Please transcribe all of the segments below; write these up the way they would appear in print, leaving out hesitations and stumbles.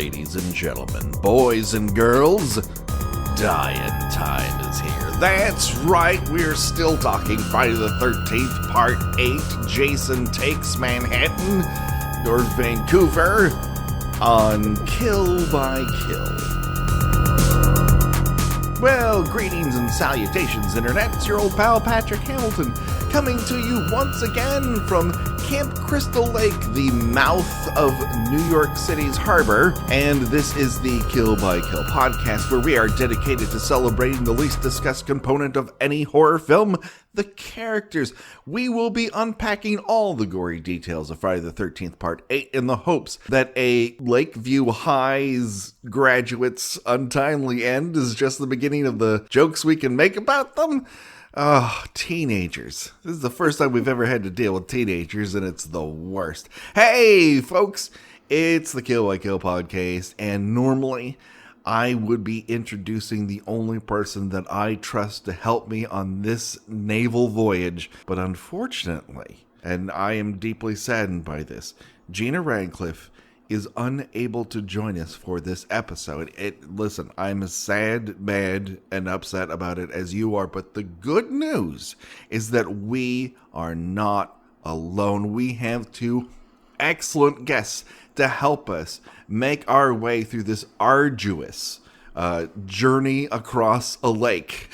ladies and gentlemen, boys and girls, dying time is here. That's right, we're still talking Friday the 13th, Part 8, Jason Takes Manhattan, or Vancouver, on Kill by Kill. Well, greetings and salutations, Internet. It's your old pal Patrick Hamilton, coming to you once again from Camp Crystal Lake, the mouth of New York City's harbor, and this is the Kill by Kill podcast, where we are dedicated to celebrating the least discussed component of any horror film, the characters. We will be unpacking all the gory details of Friday the 13th Part 8 in the hopes that a Lakeview High's graduate's untimely end is just the beginning of the jokes we can make about them. Oh, teenagers. This is the first time we've ever had to deal with teenagers, and it's the worst. Hey, folks, it's the Kill by Kill podcast, and normally I would be introducing the only person that I trust to help me on this naval voyage, but unfortunately, and I am deeply saddened by this, Gina Radcliffe is unable to join us for this episode. Listen, I'm as sad, mad, and upset about it as you are, but the good news is that we are not alone. We have two excellent guests to help us make our way through this arduous journey across a lake,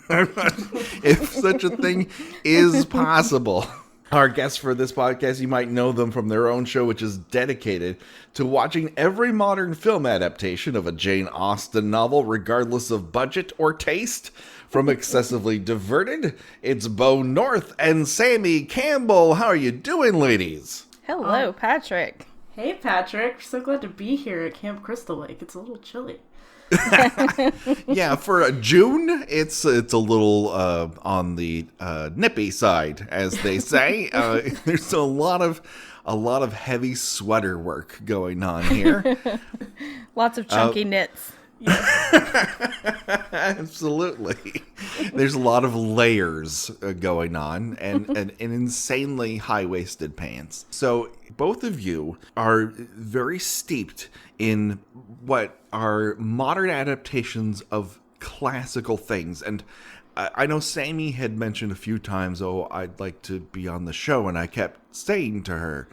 if such a thing is possible. Our guests for this podcast, you might know them from their own show, which is dedicated to watching every modern film adaptation of a Jane Austen novel, regardless of budget or taste. From Excessively Diverted, it's Beau North and Sammi Campbell. How are you doing, ladies? Hello, Patrick. Hey, Patrick. So glad to be here at Camp Crystal Lake. It's a little chilly. Yeah, for June, it's a little on the nippy side, as they say. There's a lot of heavy sweater work going on here. Lots of chunky knits. Absolutely. There's a lot of layers going on, and insanely high-waisted pants. So both of you are very steeped in what are modern adaptations of classical things. And I know Sammi had mentioned a few times, oh, I'd like to be on the show. And I kept saying to her,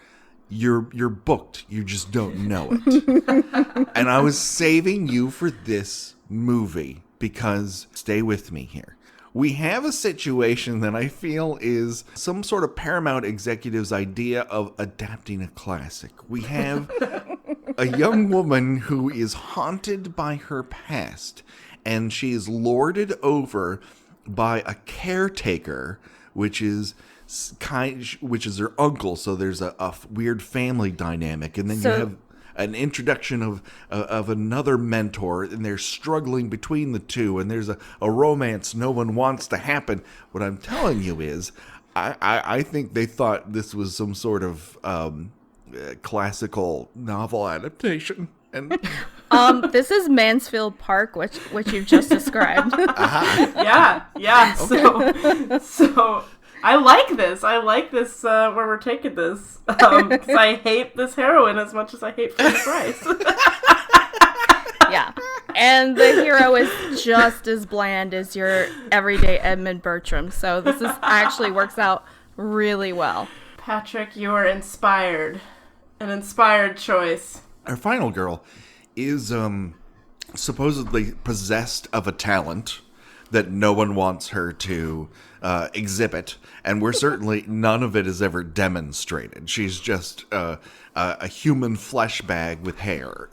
you're booked. You just don't know it. And I was saving you for this movie because, stay with me here, we have a situation that I feel is some sort of Paramount executive's idea of adapting a classic. We have a young woman who is haunted by her past, and she is lorded over by a caretaker, which is her uncle. So there's a weird family dynamic, and then you have an introduction of another mentor, and they're struggling between the two, and there's a romance no one wants to happen. What I'm telling you is, I think they thought this was some sort of classical novel adaptation. And this is Mansfield Park, which you've just described. Uh-huh. Yeah. Okay. So I like this where we're taking this, because I hate this heroine as much as I hate Fanny Price. Yeah. And the hero is just as bland as your everyday Edmund Bertram. So this actually works out really well. Patrick, you are inspired. An inspired choice. Our final girl is supposedly possessed of a talent that no one wants her to exhibit, and none of it is ever demonstrated. She's just a human flesh bag with hair.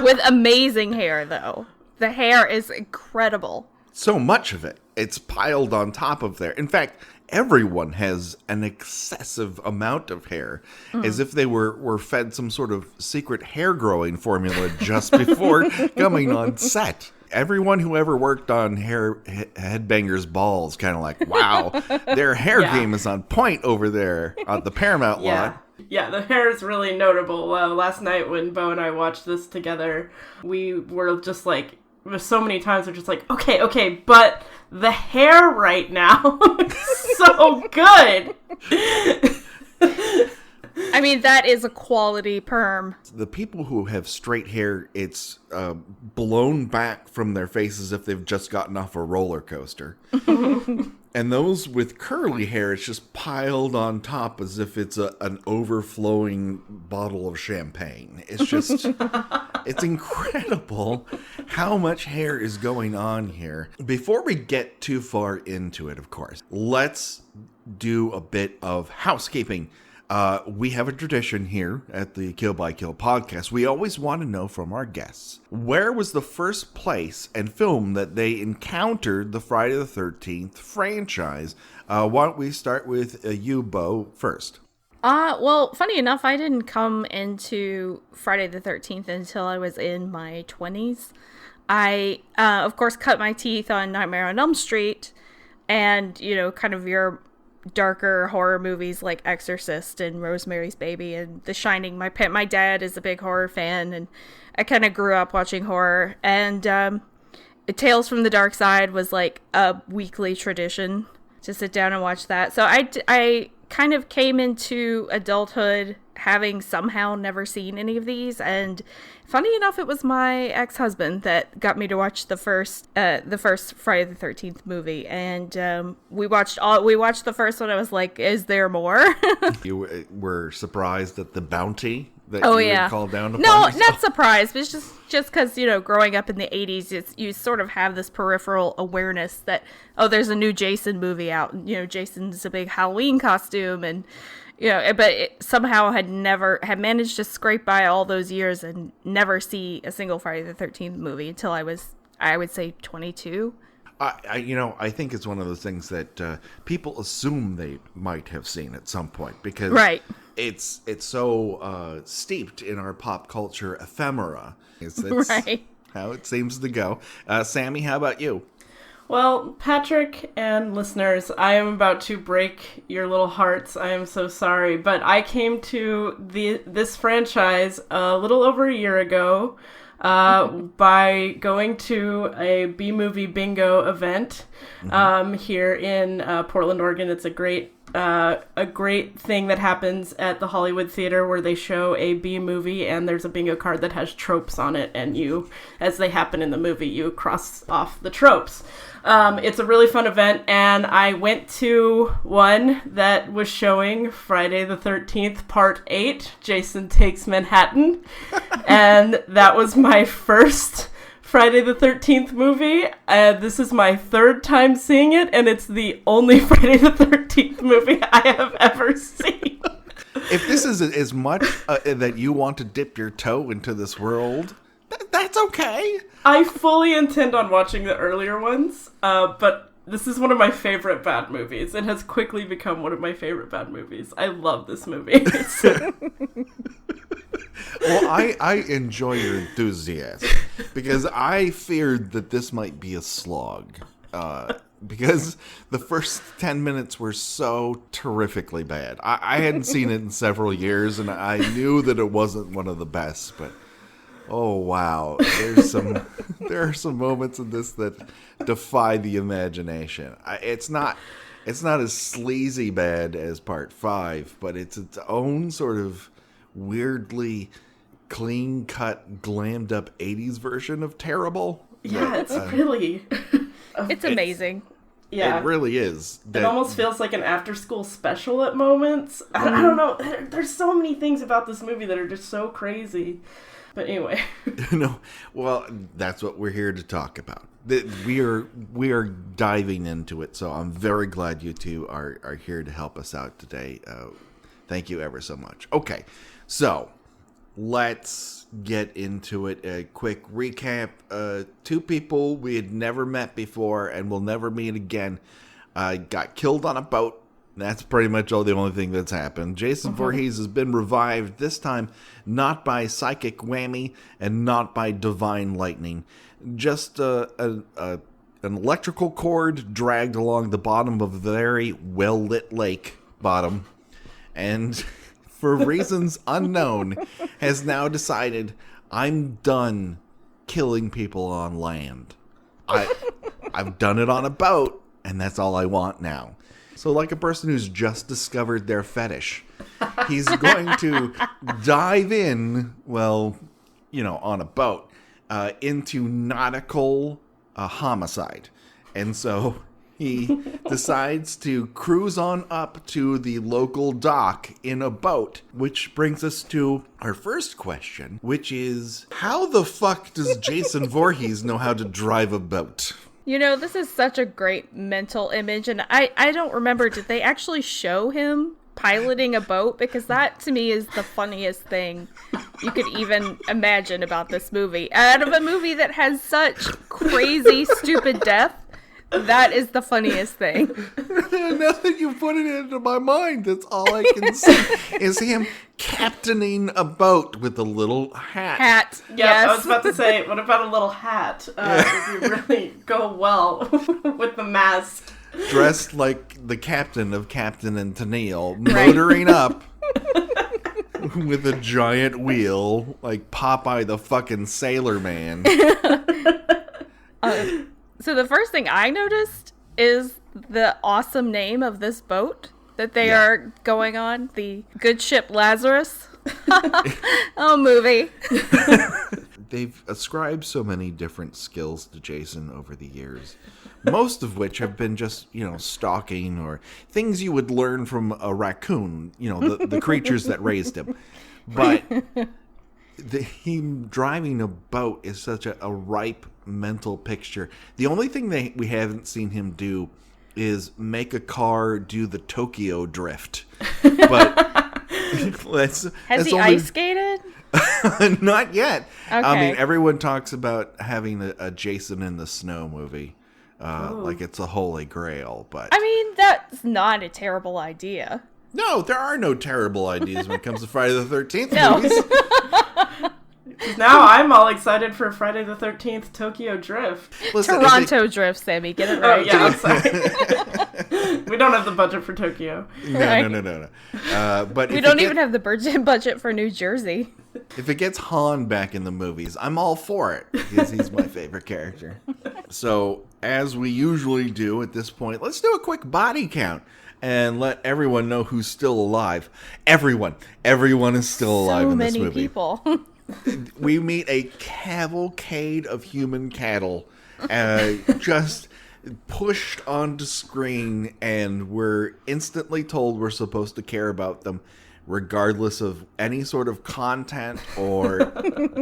With amazing hair, though. The hair is incredible. So much of it. It's piled on top of there. In fact, everyone has an excessive amount of hair, as if they were fed some sort of secret hair growing formula just before coming on set. Everyone who ever worked on Headbangers Balls kind of like, wow, their hair game is on point over there on the Paramount lot. Yeah, the hair is really notable. Last night when Beau and I watched this together, we were just like, so many times we're just like, okay, but the hair right now is so good. I I mean, that is a quality perm. The people who have straight hair, it's blown back from their faces if they've just gotten off a roller coaster. And those with curly hair, it's just piled on top as if it's an overflowing bottle of champagne. It's just, it's incredible how much hair is going on here. Before we get too far into it, of course, let's do a bit of housekeeping. We have a tradition here at the Kill by Kill podcast. We always want to know from our guests, where was the first place and film that they encountered the Friday the 13th franchise? Why don't we start with you, Beau, first? Well, funny enough, I didn't come into Friday the 13th until I was in my 20s. I, of course, cut my teeth on Nightmare on Elm Street and, kind of your darker horror movies like Exorcist and Rosemary's Baby and The Shining. My dad is a big horror fan, and I kind of grew up watching horror. And Tales from the Dark Side was like a weekly tradition to sit down and watch that. So I kind of came into adulthood having somehow never seen any of these, and funny enough, it was my ex-husband that got me to watch the first Friday the 13th movie, and we watched the first one. I was like, is there more? You were surprised at the bounty that you called down upon? No, not surprised, but it's just because, growing up in the 80s, you sort of have this peripheral awareness that, there's a new Jason movie out, and, Jason's a big Halloween costume, and but it somehow had managed to scrape by all those years and never see a single Friday the 13th movie until I was, I would say, 22. I think it's one of those things that people assume they might have seen at some point because it's so steeped in our pop culture ephemera. It's right. How it seems to go. Sammi, how about you? Well, Patrick and listeners, I am about to break your little hearts. I am so sorry, but I came to this franchise a little over a year ago by going to a B-movie bingo event here in Portland, Oregon. It's a great thing that happens at the Hollywood Theater where they show a B movie and there's a bingo card that has tropes on it, and you, as they happen in the movie, you cross off the tropes. It's a really fun event, and I went to one that was showing Friday the 13th Part 8, Jason Takes Manhattan, and that was my first Friday the 13th movie. This is my third time seeing it, and it's the only Friday the 13th movie I have ever seen. If this is as much that you want to dip your toe into this world, that's okay. I fully intend on watching the earlier ones, but this is one of my favorite bad movies. It has quickly become one of my favorite bad movies. I love this movie. Well, I enjoy your enthusiasm because I feared that this might be a slog. Because the first 10 minutes were so terrifically bad. I hadn't seen it in several years, and I knew that it wasn't one of the best, but oh wow, there are some moments in this that defy the imagination. It's not as sleazy bad as Part 5, but it's its own sort of weirdly clean-cut, glammed-up 80s version of terrible. Yeah, it's really... It's amazing. Yeah. It really is. It almost feels like an after-school special at moments. I don't know. There's so many things about this movie that are just so crazy. But anyway. No, well, that's what we're here to talk about. We are diving into it, so I'm very glad you two are here to help us out today. Thank you ever so much. Okay, so let's get into it. A quick recap. Two people we had never met before and will never meet again got killed on a boat. That's pretty much the only thing that's happened. Jason Voorhees has been revived, this time not by psychic whammy and not by divine lightning. Just an electrical cord dragged along the bottom of a very well-lit lake bottom. And for reasons unknown, has now decided, I'm done killing people on land. I've done it on a boat, and that's all I want now. So like a person who's just discovered their fetish, he's going to dive in, well, on a boat, into nautical homicide. And so he decides to cruise on up to the local dock in a boat, which brings us to our first question, which is, how the fuck does Jason Voorhees know how to drive a boat? This is such a great mental image, and I don't remember, did they actually show him piloting a boat? Because that, to me, is the funniest thing you could even imagine about this movie. Out of a movie that has such crazy, stupid death, that is the funniest thing. Now that you put it into my mind, that's all I can see is him captaining a boat with a little hat. Yeah, yes. I was about to say, what about a little hat? If you really go well with the mask. Dressed like the captain of Captain and Tennille, motoring up with a giant wheel, like Popeye the fucking Sailor Man. So the first thing I noticed is the awesome name of this boat that they are going on, the Good Ship Lazarus. Oh, movie. They've ascribed so many different skills to Jason over the years, most of which have been just, stalking or things you would learn from a raccoon, the creatures that raised him. But him driving a boat is such a ripe mental picture. The only thing we haven't seen him do is make a car do the Tokyo drift. But has he ice skated? Not yet. Okay. I mean, everyone talks about having a Jason in the Snow movie. Like it's a holy grail, but I mean, that's not a terrible idea. No, there are no terrible ideas when it comes to Friday the 13th No. movies. Now I'm all excited for Friday the 13th Tokyo Drift. Listen, Toronto Drift, Sammy. Get it right. Oh, yeah, I'm sorry. We don't have the budget for Tokyo. No. But we don't even have the budget for New Jersey. If it gets Han back in the movies, I'm all for it, because he's my favorite character. So, as we usually do at this point, let's do a quick body count and let everyone know who's still alive. Everyone is still alive in this movie. So many people. We meet a cavalcade of human cattle, just pushed onto screen, and we're instantly told we're supposed to care about them, regardless of any sort of content or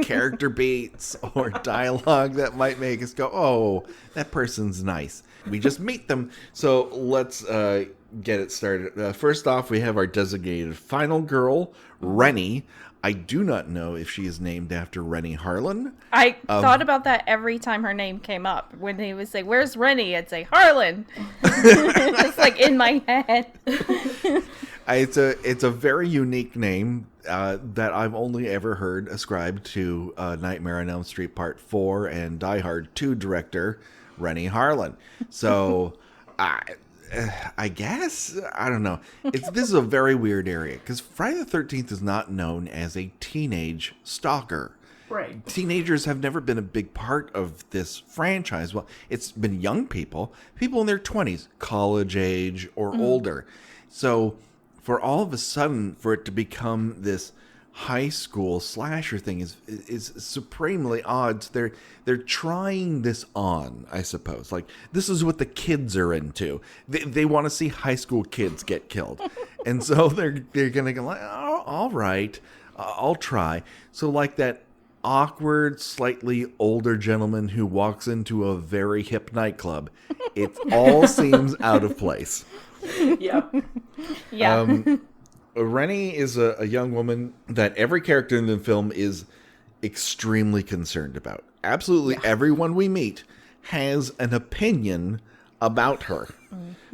character beats or dialogue that might make us go, oh, that person's nice. We just meet them. So let's get it started. First off, we have our designated final girl, Rennie. I do not know if she is named after Rennie Harlan. I thought about that every time her name came up. When he would say, "Where's Rennie?" I'd say, "Harlan." It's like in my head. It's a very unique name that I've only ever heard ascribed to Nightmare on Elm Street Part 4 and Die Hard 2 director Rennie Harlan. So I guess, I don't know. This is a very weird area, because Friday the 13th is not known as a teenage stalker. Right. Teenagers have never been a big part of this franchise. Well, it's been young people in their 20s, college age or older. So for all of a sudden, for it to become this high school slasher thing is supremely odd. So they're trying this on, I suppose. Like, this is what the kids are into. They want to see high school kids get killed, and so they're gonna go like, oh, all right, I'll try. So like that awkward, slightly older gentleman who walks into a very hip nightclub, it all seems out of place. Yeah. Rennie is a young woman that every character in the film is extremely concerned about. Absolutely everyone we meet has an opinion about her.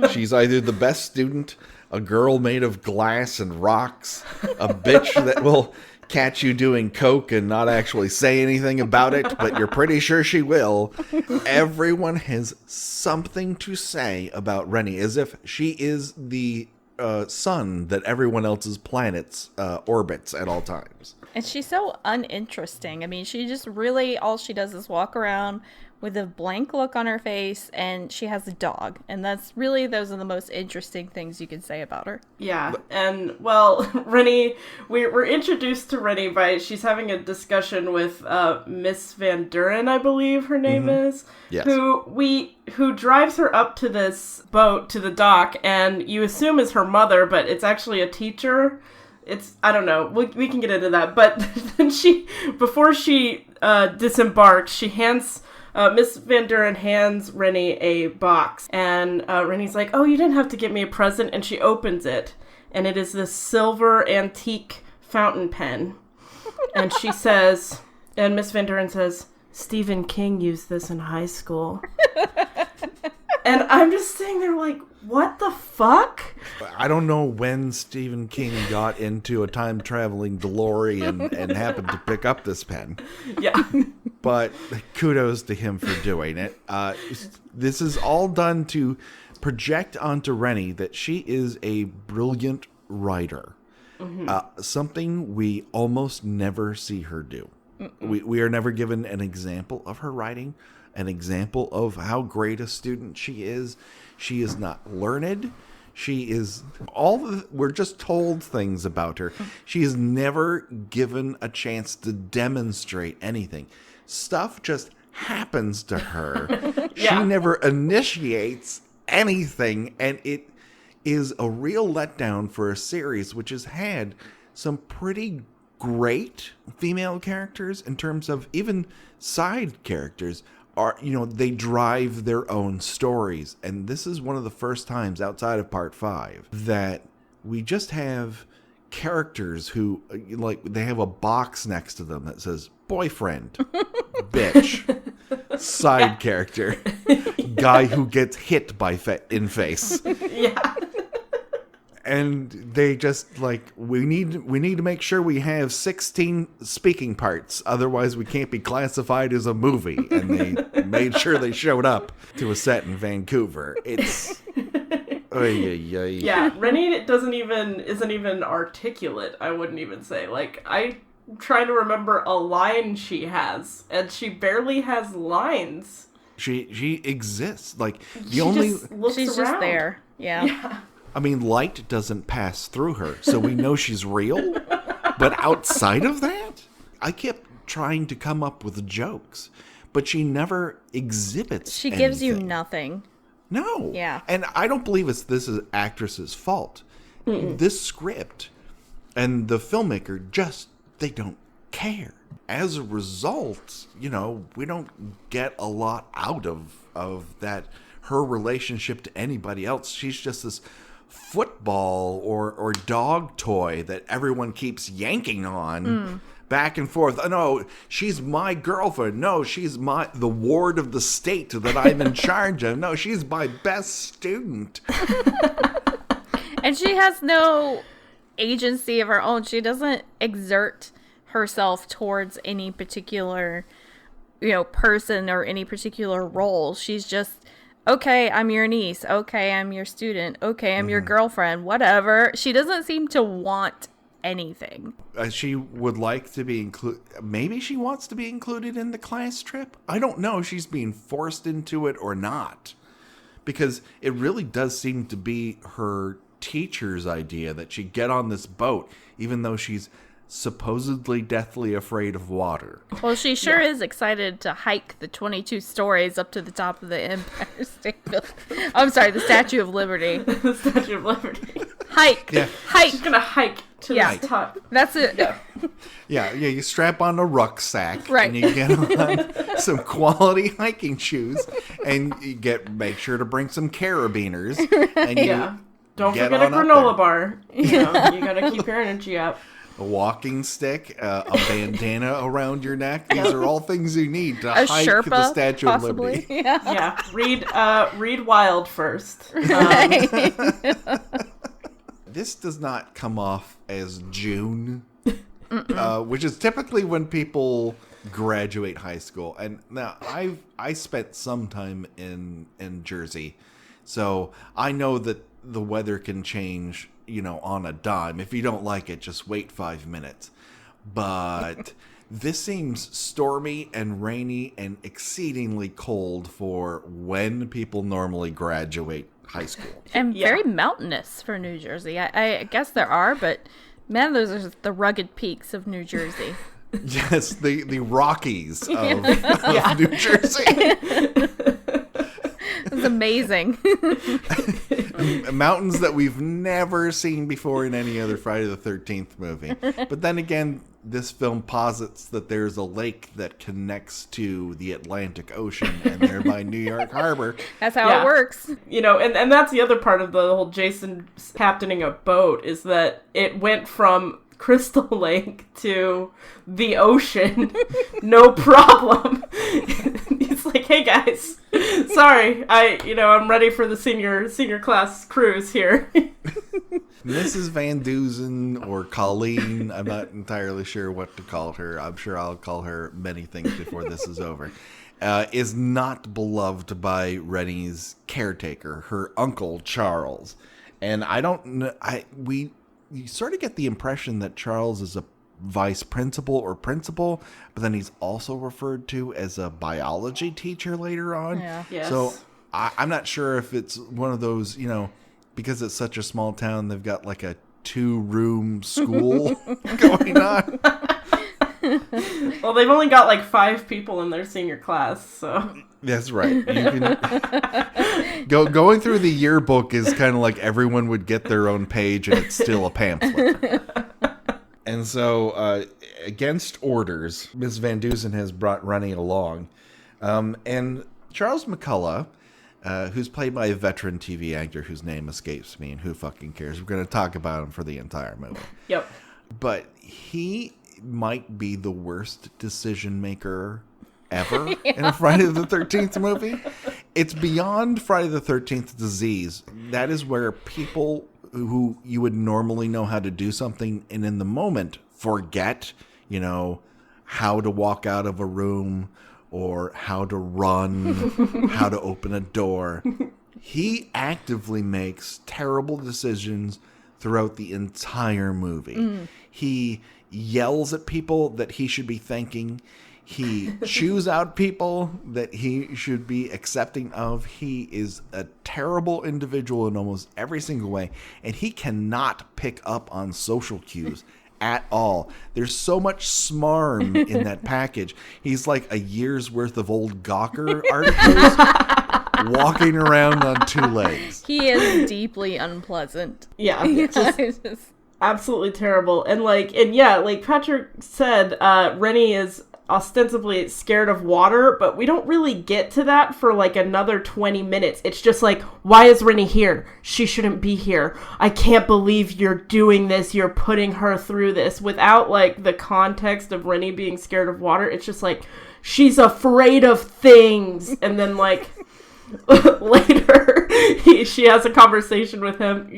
She's either the best student, a girl made of glass and rocks, a bitch that will catch you doing coke and not actually say anything about it, but you're pretty sure she will. Everyone has something to say about Rennie, as if she is the sun that everyone else's planets orbits at all times. And she's so uninteresting. I mean, she just really, all she does is walk around with a blank look on her face, and she has a dog. And those are the most interesting things you can say about her. Yeah, and, well, Rennie, we're introduced to Rennie she's having a discussion with Miss Van Duren, I believe her name is, Yes. who drives her up to this boat, to the dock, and you assume is her mother, but it's actually a teacher. I don't know, we can get into that, but then before she disembarks, she hands... Miss Van Duren hands Rennie a box, and Rennie's like, "Oh, you didn't have to get me a present," and she opens it, and it is this silver antique fountain pen, and she says, and Miss Van Duren says, "Stephen King used this in high school." And I'm just sitting there like, what the fuck? I don't know when Stephen King got into a time-traveling DeLorean and happened to pick up this pen. Yeah. But kudos to him for doing it. This is all done to project onto Rennie that she is a brilliant writer. Something we almost never see her do. We are never given an example of her writing, an example of how great a student she is. She is not learned. She is we're just told things about her. She is never given a chance to demonstrate anything. Stuff just happens to her. Yeah. She never initiates anything, and it is a real letdown for a series which has had some pretty great female characters in terms of even side characters. They drive their own stories. And this is one of the first times outside of part 5 that we just have characters who, they have a box next to them that says boyfriend, bitch, side character, guy who gets hit in face. Yeah. And they just we need to make sure we have 16 speaking parts, otherwise we can't be classified as a movie. And they made sure they showed up to a set in Vancouver. It's yeah. Rennie isn't even articulate. I wouldn't even say. I'm trying to remember a line she has, and she barely has lines. She exists. She's just there. Yeah. I mean, light doesn't pass through her, so we know she's real. But outside of that, I kept trying to come up with jokes, but she never exhibits She anything. gives you nothing. No. Yeah. And I don't believe this is actress's fault. This script and the filmmaker they don't care. As a result, we don't get a lot out of that, her relationship to anybody else. She's just this football or dog toy that everyone keeps yanking on back and forth. Oh, no, she's my girlfriend. No, she's the ward of the state that I'm in charge of. No, she's my best student. And she has no agency of her own. She doesn't exert herself towards any particular, person or any particular role. She's just, okay, I'm your niece. Okay, I'm your student. Okay, I'm your girlfriend. Whatever. She doesn't seem to want anything. She would like to be included. Maybe she wants to be included in the class trip. I don't know if she's being forced into it or not. Because it really does seem to be her teacher's idea that she get on this boat, even though she's supposedly deathly afraid of water. Well, she sure is excited to hike the 22 stories up to the top of the Empire State Building. I'm sorry, the Statue of Liberty. The Statue of Liberty. Hike. Yeah. Hike. She's gonna hike to the top. That's it. Yeah. Yeah, you strap on a rucksack, right, and you get on some quality hiking shoes, and you make sure to bring some carabiners, and you don't forget a granola bar. You gotta keep your energy up. A walking stick, a bandana around your neck. These are all things you need to hike Sherpa, the Statue possibly. of Liberty. Yeah. Read Wild first. This does not come off as June, which is typically when people graduate high school. And now I spent some time in Jersey, so I know that the weather can change, on a dime. If you don't like it, just wait 5 minutes. But this seems stormy and rainy and exceedingly cold for when people normally graduate high school. And very mountainous for New Jersey. I guess there are, but man, those are the rugged peaks of New Jersey. Yes, the Rockies of New Jersey. It's amazing. Mountains that we've never seen before in any other Friday the 13th movie. But then again, this film posits that there's a lake that connects to the Atlantic Ocean and thereby New York Harbor. That's how it works. You know, and that's the other part of the whole Jason captaining a boat, is that it went from Crystal Lake to the ocean, no problem. He's like, hey guys, sorry, I'm ready for the senior class cruise here. Mrs. Van Dusen or Colleen, I'm not entirely sure what to call her. I'm sure I'll call her many things before this is over. Is not beloved by Rennie's caretaker, her uncle Charles, and I don't know. You sort of get the impression that Charles is a vice principal or principal, but then he's also referred to as a biology teacher later on. Yeah. Yes. So I'm not sure if it's one of those, because it's such a small town, they've got like a 2-room school going on. Well, they've only got like 5 people in their senior class, so. That's right. You can going through the yearbook is kind of like everyone would get their own page, and it's still a pamphlet. And so, against orders, Miss Van Dusen has brought Rennie along, and Charles McCullough, who's played by a veteran TV actor whose name escapes me, and who fucking cares? We're going to talk about him for the entire movie. Yep. But he might be the worst decision maker ever in a Friday the 13th movie. It's beyond Friday the 13th disease. That is where people who you would normally know how to do something and in the moment forget, how to walk out of a room or how to run, how to open a door. He actively makes terrible decisions throughout the entire movie. He yells at people that he should be thanking. He chews out people that he should be accepting of. He is a terrible individual in almost every single way, and he cannot pick up on social cues at all. There's so much smarm in that package. He's like a year's worth of old Gawker articles walking around on 2 legs. He is deeply unpleasant. Yeah. Just absolutely terrible. And like Patrick said, Rennie is ostensibly scared of water, but we don't really get to that for like another 20 minutes. It's just like, why is Rennie here? She shouldn't be here. I can't believe you're doing this. You're putting her through this, without like the context of Rennie being scared of water. It's just like, she's afraid of things. And then like later she has a conversation with him,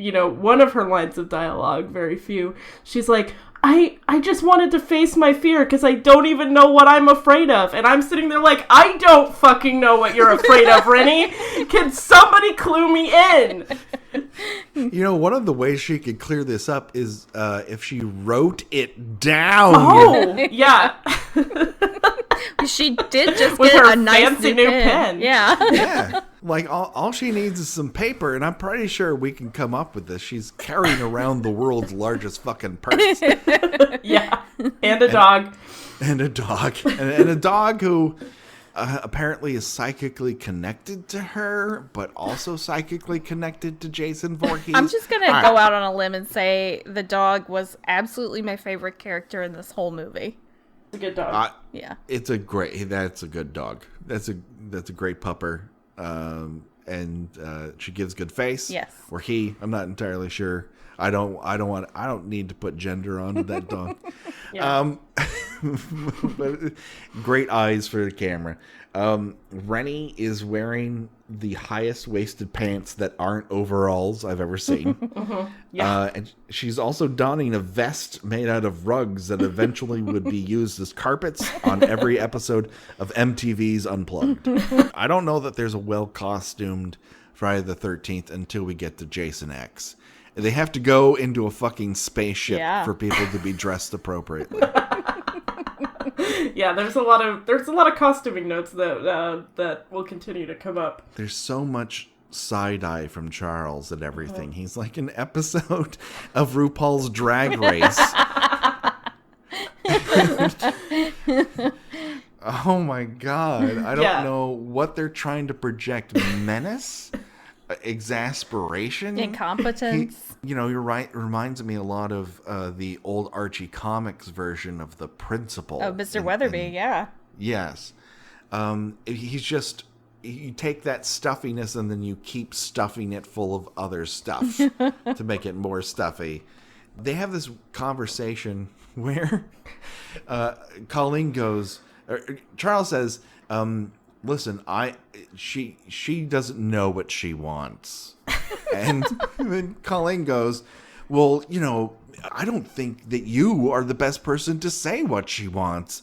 one of her lines of dialogue, very few. She's like, I just wanted to face my fear because I don't even know what I'm afraid of. And I'm sitting there like, I don't fucking know what you're afraid of, Rennie. Can somebody clue me in? One of the ways she could clear this up is if she wrote it down. Oh, yeah. She did just with get her a nice fancy new pen. Yeah. Yeah. Like, all she needs is some paper, and I'm pretty sure we can come up with this. She's carrying around the world's largest fucking purse. Yeah. And a dog. And a dog. And a dog who apparently is psychically connected to her, but also psychically connected to Jason Voorhees. I'm just going to go out on a limb and say the dog was absolutely my favorite character in this whole movie. It's a good dog. Yeah. That's a good dog. That's a great pupper. And she gives good face. Yes. Or he. I'm not entirely sure. I don't need to put gender onto that dog. Yeah. But great eyes for the camera. Rennie is wearing the highest waisted pants that aren't overalls I've ever seen. Mm-hmm. Yeah. And she's also donning a vest made out of rugs that eventually would be used as carpets on every episode of MTV's Unplugged. I don't know that there's a well-costumed Friday the 13th until we get to Jason X. They have to go into a fucking spaceship for people to be dressed appropriately. Yeah, there's a lot of costuming notes that will continue to come up. There's so much side-eye from Charles and everything. He's like an episode of RuPaul's Drag Race. Oh my god. I don't know what they're trying to project. Menace? Exasperation? Incompetence? You're right. It reminds me a lot of the old Archie Comics version of the principal. Oh, Mr. Weatherby, yeah. Yes. He's just... You take that stuffiness and then you keep stuffing it full of other stuff to make it more stuffy. They have this conversation where Colleen goes... Charles says, listen, she doesn't know what she wants. And then Colleen goes, well, I don't think that you are the best person to say what she wants.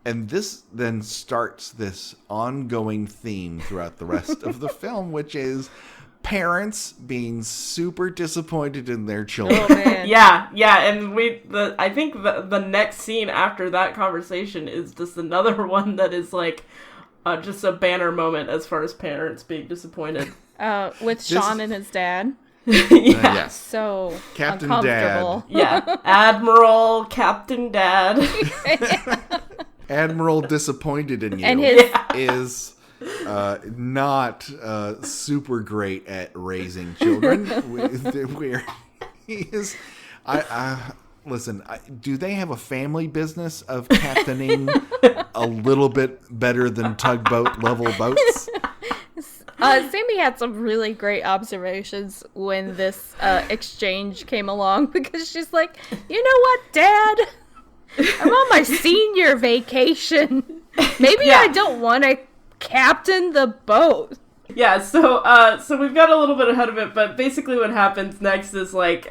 And this then starts this ongoing theme throughout the rest of the film, which is parents being super disappointed in their children. Oh, man. Yeah, and I think the next scene after that conversation is just another one that is like just a banner moment as far as parents being disappointed. With Sean and his dad. Yes. So Captain uncomfortable. Dad. Yeah, Admiral, Captain Dad. Admiral disappointed in you And his is not super great at raising children. Where he is, listen. Do they have a family business of captaining a little bit better than tugboat level boats? Sammi had some really great observations when this exchange came along, because she's like, you know what, Dad? I'm on my senior vacation. Maybe I don't want to captain the boat. Yeah, so we've got a little bit ahead of it, but basically what happens next is, like,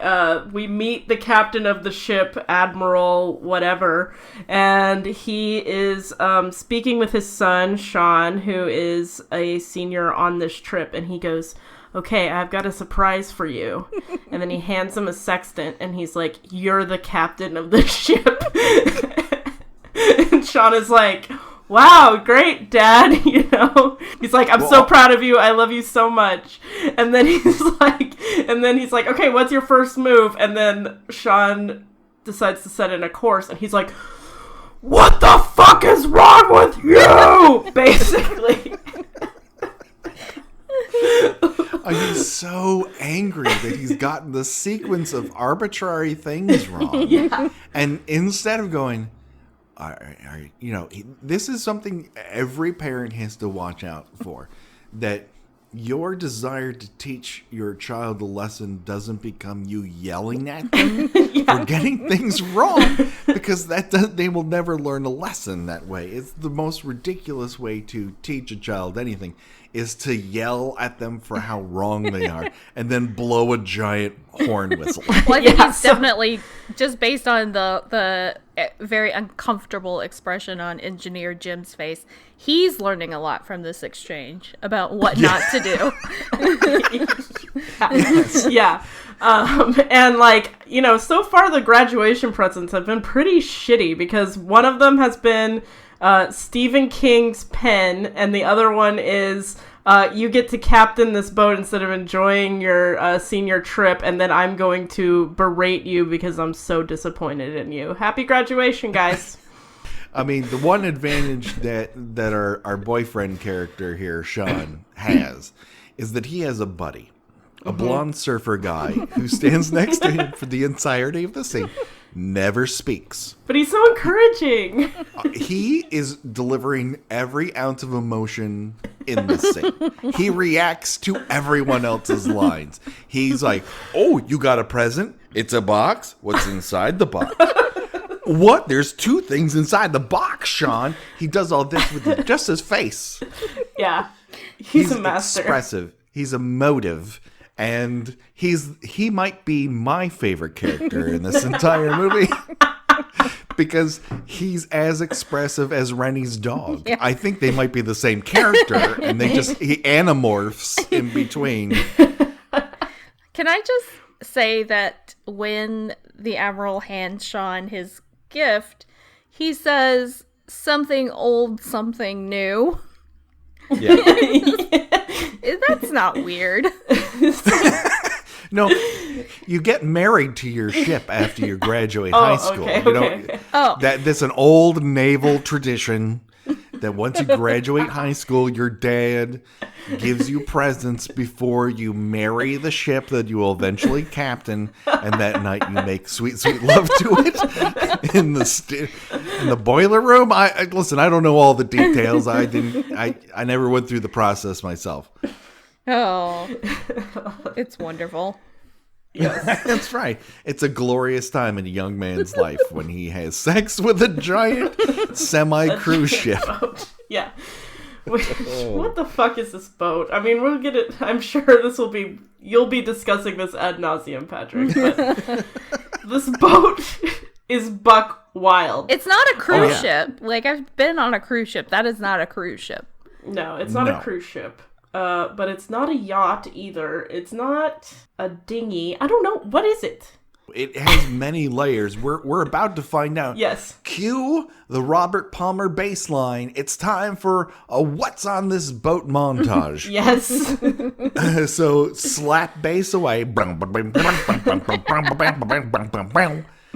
we meet the captain of the ship, Admiral whatever, and he is speaking with his son, Sean, who is a senior on this trip, and he goes, okay, I've got a surprise for you. And then he hands him a sextant, and he's like, you're the captain of the ship. And Sean is like, wow, great, Dad, He's like, I'm so proud of you. I love you so much. And then he's like, okay, what's your first move? And then Sean decides to set in a course, and he's like, what the fuck is wrong with you? Basically. He's so angry that he's gotten the sequence of arbitrary things wrong. Yeah. And instead of going, this is something every parent has to watch out for, that your desire to teach your child a lesson doesn't become you yelling at them for getting things wrong, because they will never learn a lesson that way. It's the most ridiculous way to teach a child anything, is to yell at them for how wrong they are and then blow a giant horn whistle. Well, I think it's definitely, just based on the very uncomfortable expression on Engineer Jim's face, he's learning a lot from this exchange about what not to do. Yes. Yeah. And so far the graduation presents have been pretty shitty, because one of them has been Stephen King's pen, and the other one is you get to captain this boat instead of enjoying your senior trip, and then I'm going to berate you because I'm so disappointed in you. Happy graduation, guys. I mean, the one advantage that our boyfriend character here, Sean, has is that he has a buddy, a blonde surfer guy who stands next to him for the entirety of the scene, never speaks. But he's so encouraging. He is delivering every ounce of emotion in the scene. He reacts to everyone else's lines. He's like, oh, you got a present? It's a box? What's inside the box? What? There's two things inside the box, Sean. He does all this with just his face. Yeah. He's a master. Expressive. He's emotive. And he might be my favorite character in this entire movie. Because he's as expressive as Rennie's dog. Yeah. I think they might be the same character, and he anamorphs in between. Can I just say that when the Admiral hands Sean his gift, he says, something old, something new. Yeah. That's not weird. No, you get married to your ship after you graduate high school. Okay. Oh. That's an old naval tradition that once you graduate high school, your dad gives you presents before you marry the ship that you will eventually captain, and that night you make sweet, sweet love to it in the boiler room. Listen, I don't know all the details. I never went through the process myself. Oh, it's wonderful. Yes. That's right. It's a glorious time in a young man's life when he has sex with a giant semi-cruise ship. Yeah. What the fuck is this boat? I mean, we'll get it. I'm sure you'll be discussing this ad nauseum, Patrick. But this boat is buck wild. It's not a cruise ship. Like, I've been on a cruise ship. That is not a cruise ship. No, it's not a cruise ship. But it's not a yacht either. It's not a dinghy. I don't know. What is it? It has many layers. We're about to find out. Yes. Cue the Robert Palmer bass line. It's time for a What's on This Boat montage. Yes. So slap bass away.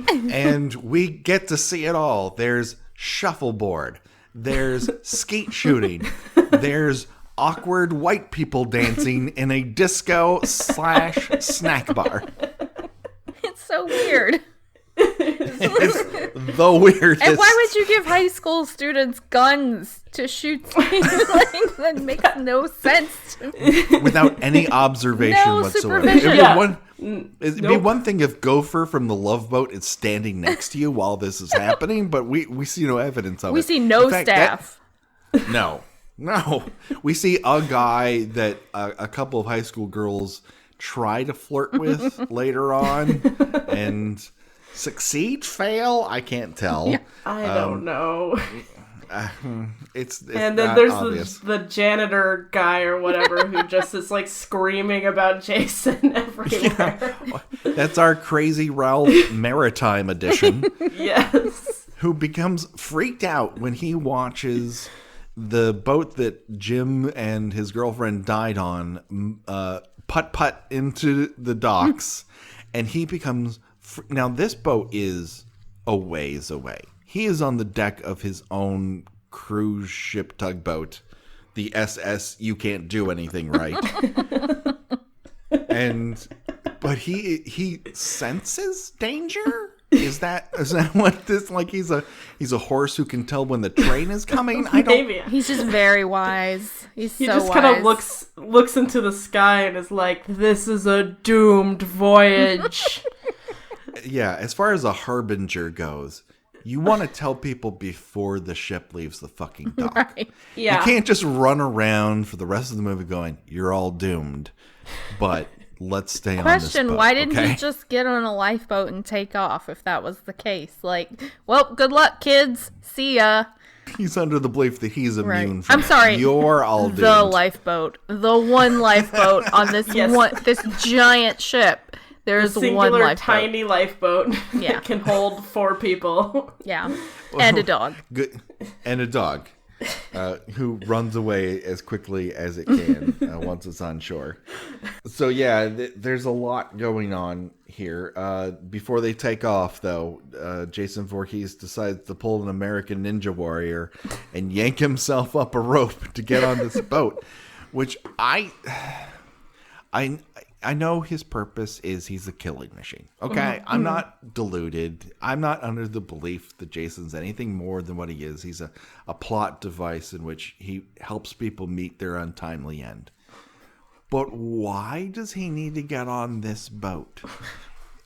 And we get to see it all. There's shuffleboard. There's skeet shooting. There's awkward white people dancing in a disco/snack bar. It's so weird. It's the weirdest. And why would you give high school students guns to shoot things? Like, that makes no sense to me. Without any observation No whatsoever. supervision. It'd be one thing if Gopher from the Love Boat is standing next to you while this is happening, but we see no evidence of it. We see no In fact, staff. No. We see a guy that a couple of high school girls try to flirt with later on and succeed, fail, I can't tell. Yeah. I don't know. It's and then there's obvious. the janitor guy or whatever who just is like screaming about Jason everywhere. Yeah. That's our Crazy Ralph Maritime edition. Yes. Who becomes freaked out when he watches the boat that Jim and his girlfriend died on putt into the docks, and he becomes now this boat is a ways away. He is on the deck of his own cruise ship tugboat, the SS You Can't Do Anything Right. But he senses danger? Is that what this, like, he's a horse who can tell when the train is coming? I don't. Maybe. He's just very wise. He just kind of looks into the sky and is like, "This is a doomed voyage." Yeah, as far as a harbinger goes, you want to tell people before the ship leaves the fucking dock. Right. Yeah. You can't just run around for the rest of the movie going, "You're all doomed," but let's stay on this boat. Why didn't okay? he just get on a lifeboat and take off if that was the case? Like, well, good luck, kids. See ya. He's under the belief that he's immune Right. from I'm sorry. You're all doomed. The lifeboat. The one lifeboat on this Yes. this giant ship. There's one Singular lifeboat. tiny lifeboat Yeah. that can hold 4 people. Yeah. And a dog. Good. And a dog who runs away as quickly as it can once it's on shore. So yeah, there's a lot going on here. Before they take off, though, Jason Voorhees decides to pull an American Ninja Warrior and yank himself up a rope to get on this boat, which I know his purpose is he's a killing machine. Okay? Mm-hmm. I'm not deluded. I'm not under the belief that Jason's anything more than what he is. He's a plot device in which he helps people meet their untimely end. But why does he need to get on this boat?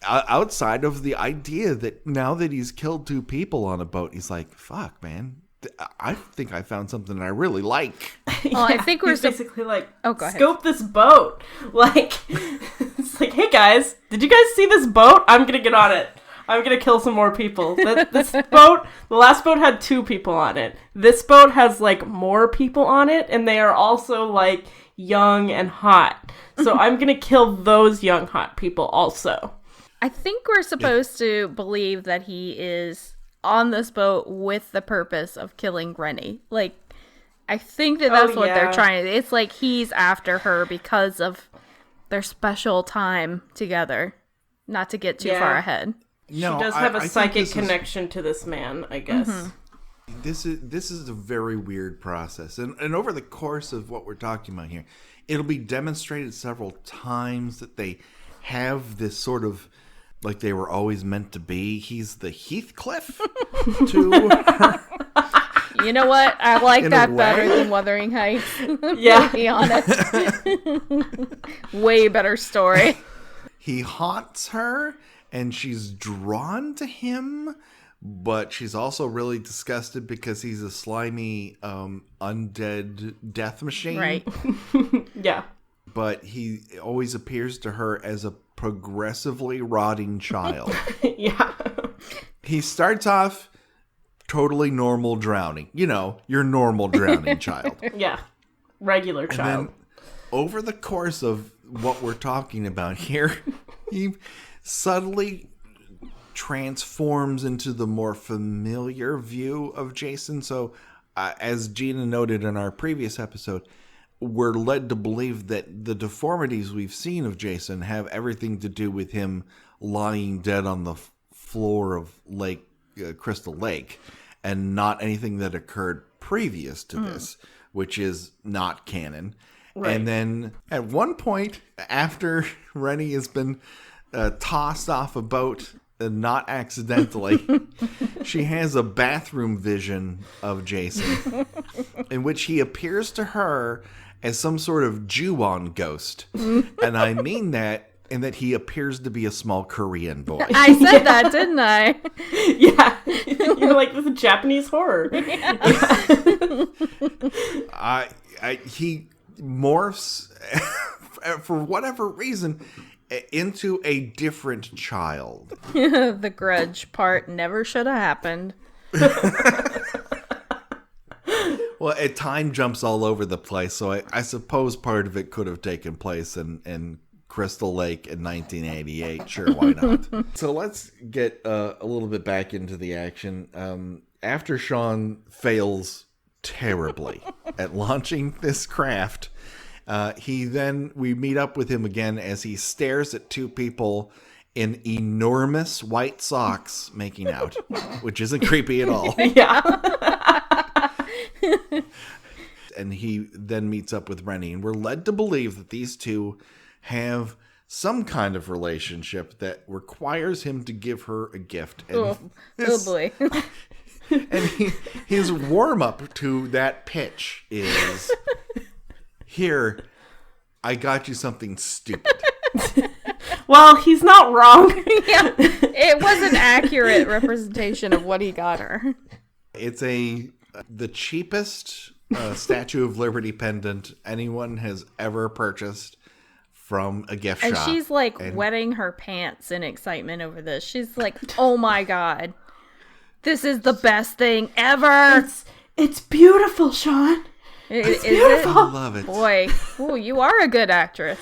Outside of the idea that now that he's killed 2 people on a boat, he's like, fuck, man. I think I found something I really like. Well, I think we're He's basically like, Oh, go ahead. scope this boat. Like, it's like, hey guys, did you guys see this boat? I'm gonna get on it. I'm gonna kill some more people. This boat, the last boat had 2 people on it. This boat has like more people on it, and they are also like young and hot. So I'm gonna kill those young hot people also. I think we're supposed to believe that he is on this boat with the purpose of killing Rennie. Like, I think that's what they're trying to. It's like he's after her because of their special time together. Not to get too far ahead. No, she does have a psychic connection to this man, I guess. Mm-hmm. This is a very weird process. And over the course of what we're talking about here, it'll be demonstrated several times that they have this sort of, like they were always meant to be. He's the Heathcliff to her. You know what? I like that better than Wuthering Heights. Yeah. To be honest. Way better story. He haunts her, and she's drawn to him, but she's also really disgusted because he's a slimy, undead death machine. Right. Yeah. But he always appears to her as a progressively rotting child. Yeah. He starts off totally normal drowning. You know, your normal drowning child. Yeah. Regular child. And then over the course of what we're talking about here, he subtly transforms into the more familiar view of Jason. So, as Gina noted in our previous episode, we're led to believe that the deformities we've seen of Jason have everything to do with him lying dead on the floor of Crystal Lake, and not anything that occurred previous to this, which is not canon. Right. And then at one point, after Rennie has been tossed off a boat, not accidentally, she has a bathroom vision of Jason in which he appears to her as some sort of Ju-on ghost. And I mean that in that he appears to be a small Korean boy. I said that, didn't I? Yeah. You're like, this is Japanese horror. He morphs, for whatever reason, into a different child. The grudge part never should have happened. Well, time jumps all over the place, so I suppose part of it could have taken place in Crystal Lake in 1988. Sure, why not? So let's get a little bit back into the action. After Sean fails terribly at launching this craft, we meet up with him again as he stares at two people in enormous white socks making out, which isn't creepy at all. Yeah. And he then meets up with Rennie, and we're led to believe that these two have some kind of relationship that requires him to give her a gift. And oh boy. And his warm-up to that pitch is, here, I got you something stupid. Well, he's not wrong. Yeah, it was an accurate representation of what he got her. It's the cheapest Statue of Liberty pendant anyone has ever purchased from a gift shop. And she's like wetting her pants in excitement over this. She's like, oh my God, this is the best thing ever. It's beautiful, Sean. It's beautiful. I love it. Boy, ooh, you are a good actress.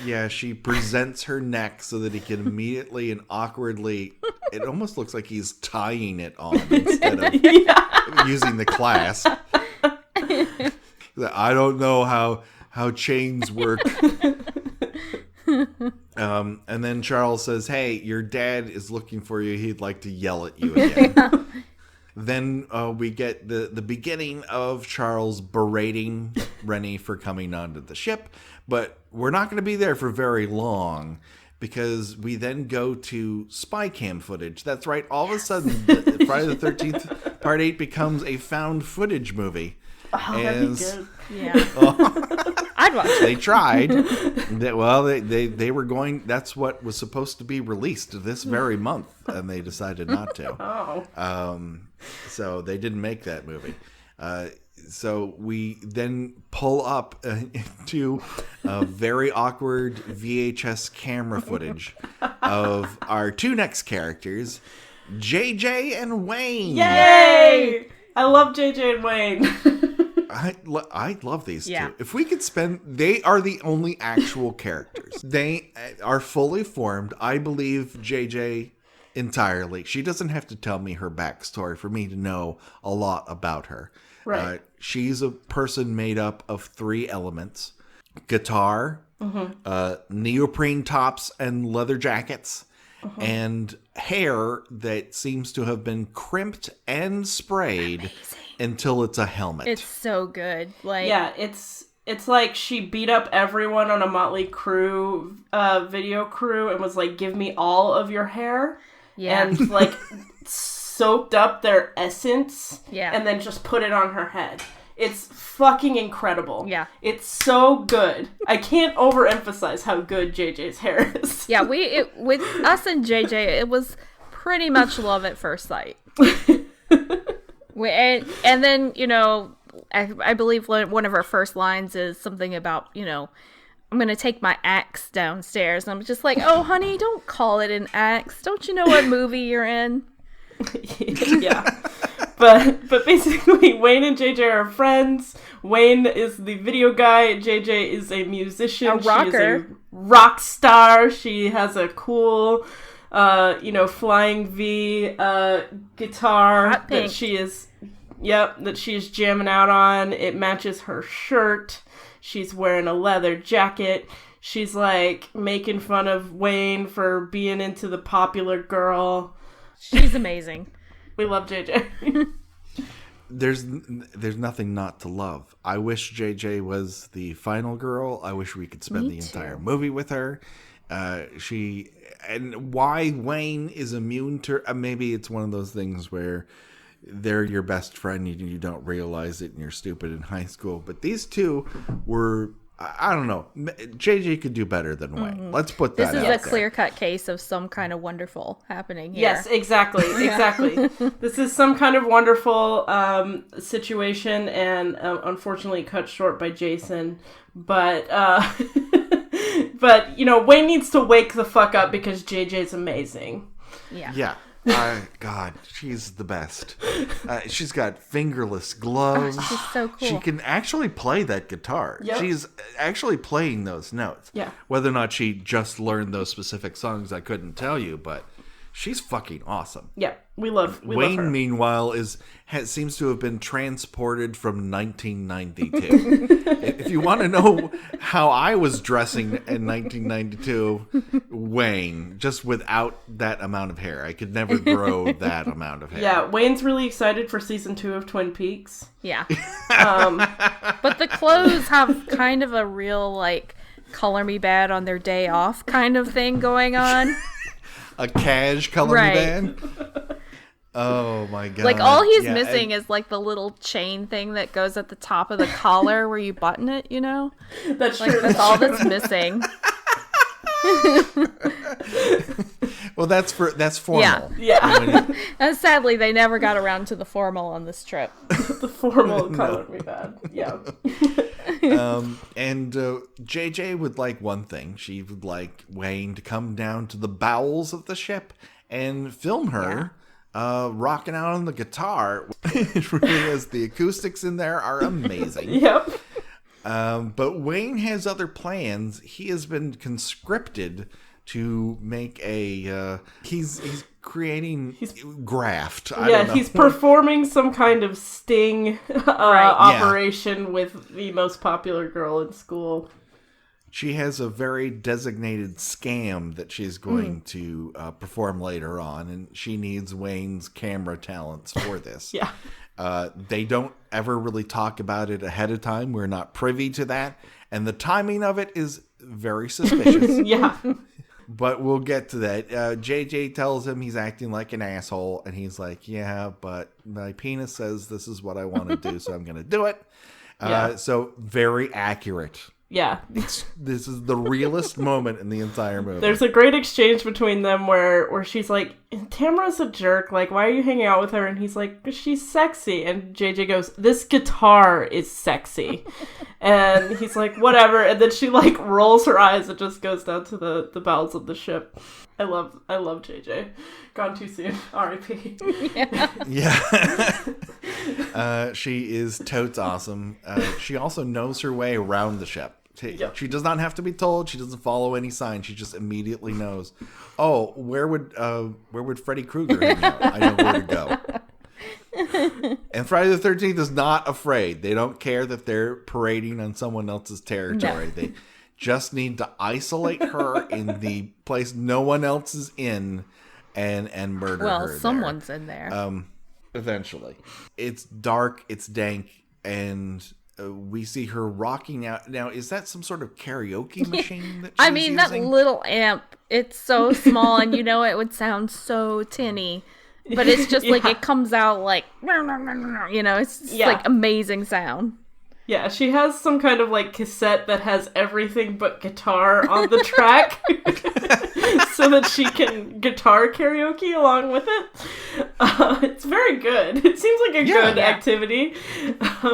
Yeah, she presents her neck so that he can immediately and awkwardly, it almost looks like he's tying it on instead of using the clasp. I don't know how chains work. And then Charles says, hey, your dad is looking for you. He'd like to yell at you again. Yeah. Then we get the beginning of Charles berating Rennie for coming onto the ship. But we're not going to be there for very long because we then go to spy cam footage. That's right. All of a sudden, Friday the 13th, Part 8 becomes a found footage movie. Oh, that'd be good. Yeah. I'd watch it. They tried. They were going. That's what was supposed to be released this very month, and they decided not to. Oh. So they didn't make that movie. So we then pull up into a very awkward VHS camera footage of our two next characters, JJ and Wayne. Yay! I love JJ and Wayne. I love these Yeah. two. If we could they are the only actual characters. They are fully formed. I believe JJ entirely. She doesn't have to tell me her backstory for me to know a lot about her. Right. She's a person made up of 3 elements: guitar, neoprene tops and leather jackets, and hair that seems to have been crimped and sprayed until it's a helmet. It's so good. Like, yeah, it's like she beat up everyone on a Motley Crue video crew and was like, give me all of your hair. Yeah. And like soaked up their essence. Yeah. And then just put it on her head. It's fucking incredible. Yeah. It's so good. I can't overemphasize how good JJ's hair is. Yeah, with us and JJ, it was pretty much love at first sight. And then, you know, I believe one of our first lines is something about, you know, I'm going to take my axe downstairs. And I'm just like, oh, honey, don't call it an axe. Don't you know what movie you're in? Yeah. But basically, Wayne and JJ are friends. Wayne is the video guy. JJ is a musician. A rocker. She is a rock star. She has a cool, flying V guitar Hot pink. that she is jamming out on. It matches her shirt. She's wearing a leather jacket. She's like making fun of Wayne for being into the popular girl. She's amazing. We love JJ. There's nothing not to love. I wish JJ was the final girl. I wish we could spend the entire movie with her. And why Wayne is immune to, maybe it's one of those things where they're your best friend and you don't realize it and you're stupid in high school. But these two were, I don't know, JJ could do better than Wayne. Mm-hmm. Let's put that out there. This is a clear-cut case of some kind of wonderful happening here. Yes, exactly. This is some kind of wonderful situation, and unfortunately cut short by Jason. But but you know, Wayne needs to wake the fuck up because JJ's amazing. Yeah. God, she's the best. She's got fingerless gloves. She's so cool. She can actually play that guitar. Yep. She's actually playing those notes. Yeah. Whether or not she just learned those specific songs, I couldn't tell you, but she's fucking awesome. Yeah, we love Wayne, her. meanwhile, seems to have been transported from 1992. If you want to know how I was dressing in 1992, Wayne, just without that amount of hair. I could never grow that amount of hair. Yeah, Wayne's really excited for season 2 of Twin Peaks. Yeah. But the clothes have kind of a real, like, color me bad on their day off kind of thing going on. A cash color Right. band. Oh my god! Like all he's missing is like the little chain thing that goes at the top of the collar where you button it. You know, That's like true. that's all that's missing. Well, that's formal. Yeah. And sadly, they never got around to the formal on this trip. The formal color me bad. Yeah. And JJ would like one thing. She would like Wayne to come down to the bowels of the ship and film her rocking out on the guitar. It really is. The acoustics in there are amazing. Yep. But Wayne has other plans. He has been conscripted to make a... He's creating graft. I don't know. He's performing some kind of sting operation with the most popular girl in school. She has a very designated scam that she's going to perform later on, and she needs Wayne's camera talents for this. Yeah. They don't ever really talk about it ahead of time. We're not privy to that, and the timing of it is very suspicious. Yeah. But we'll get to that. JJ tells him he's acting like an asshole, and he's like, yeah, but my penis says this is what I want to do, so I'm going to do it. So very accurate. Yeah. This is the realest moment in the entire movie. There's a great exchange between them where she's like, Tamara's a jerk. Like, why are you hanging out with her? And he's like, she's sexy. And JJ goes, this guitar is sexy. And he's like, whatever. And then she like rolls her eyes and just goes down to the bowels of the ship. I love JJ. Gone too soon. R.I.P. Yeah. She is totes awesome. She also knows her way around the ship. She does not have to be told. She doesn't follow any sign. She just immediately knows. Oh, where would Freddy Krueger hang out? I know where to go. And Friday the 13th is not afraid. They don't care that they're parading on someone else's territory. No. They just need to isolate her in the place no one else is in and murder her. Well, someone's in there. Eventually. It's dark, it's dank, and we see her rocking out. Now, is that some sort of karaoke machine that she's using? That little amp, it's so small, and it would sound so tinny. But it's just like, it comes out like, it's just like amazing sound. Yeah, she has some kind of like cassette that has everything but guitar on the track so that she can guitar karaoke along with it. It's very good. It seems like a good activity.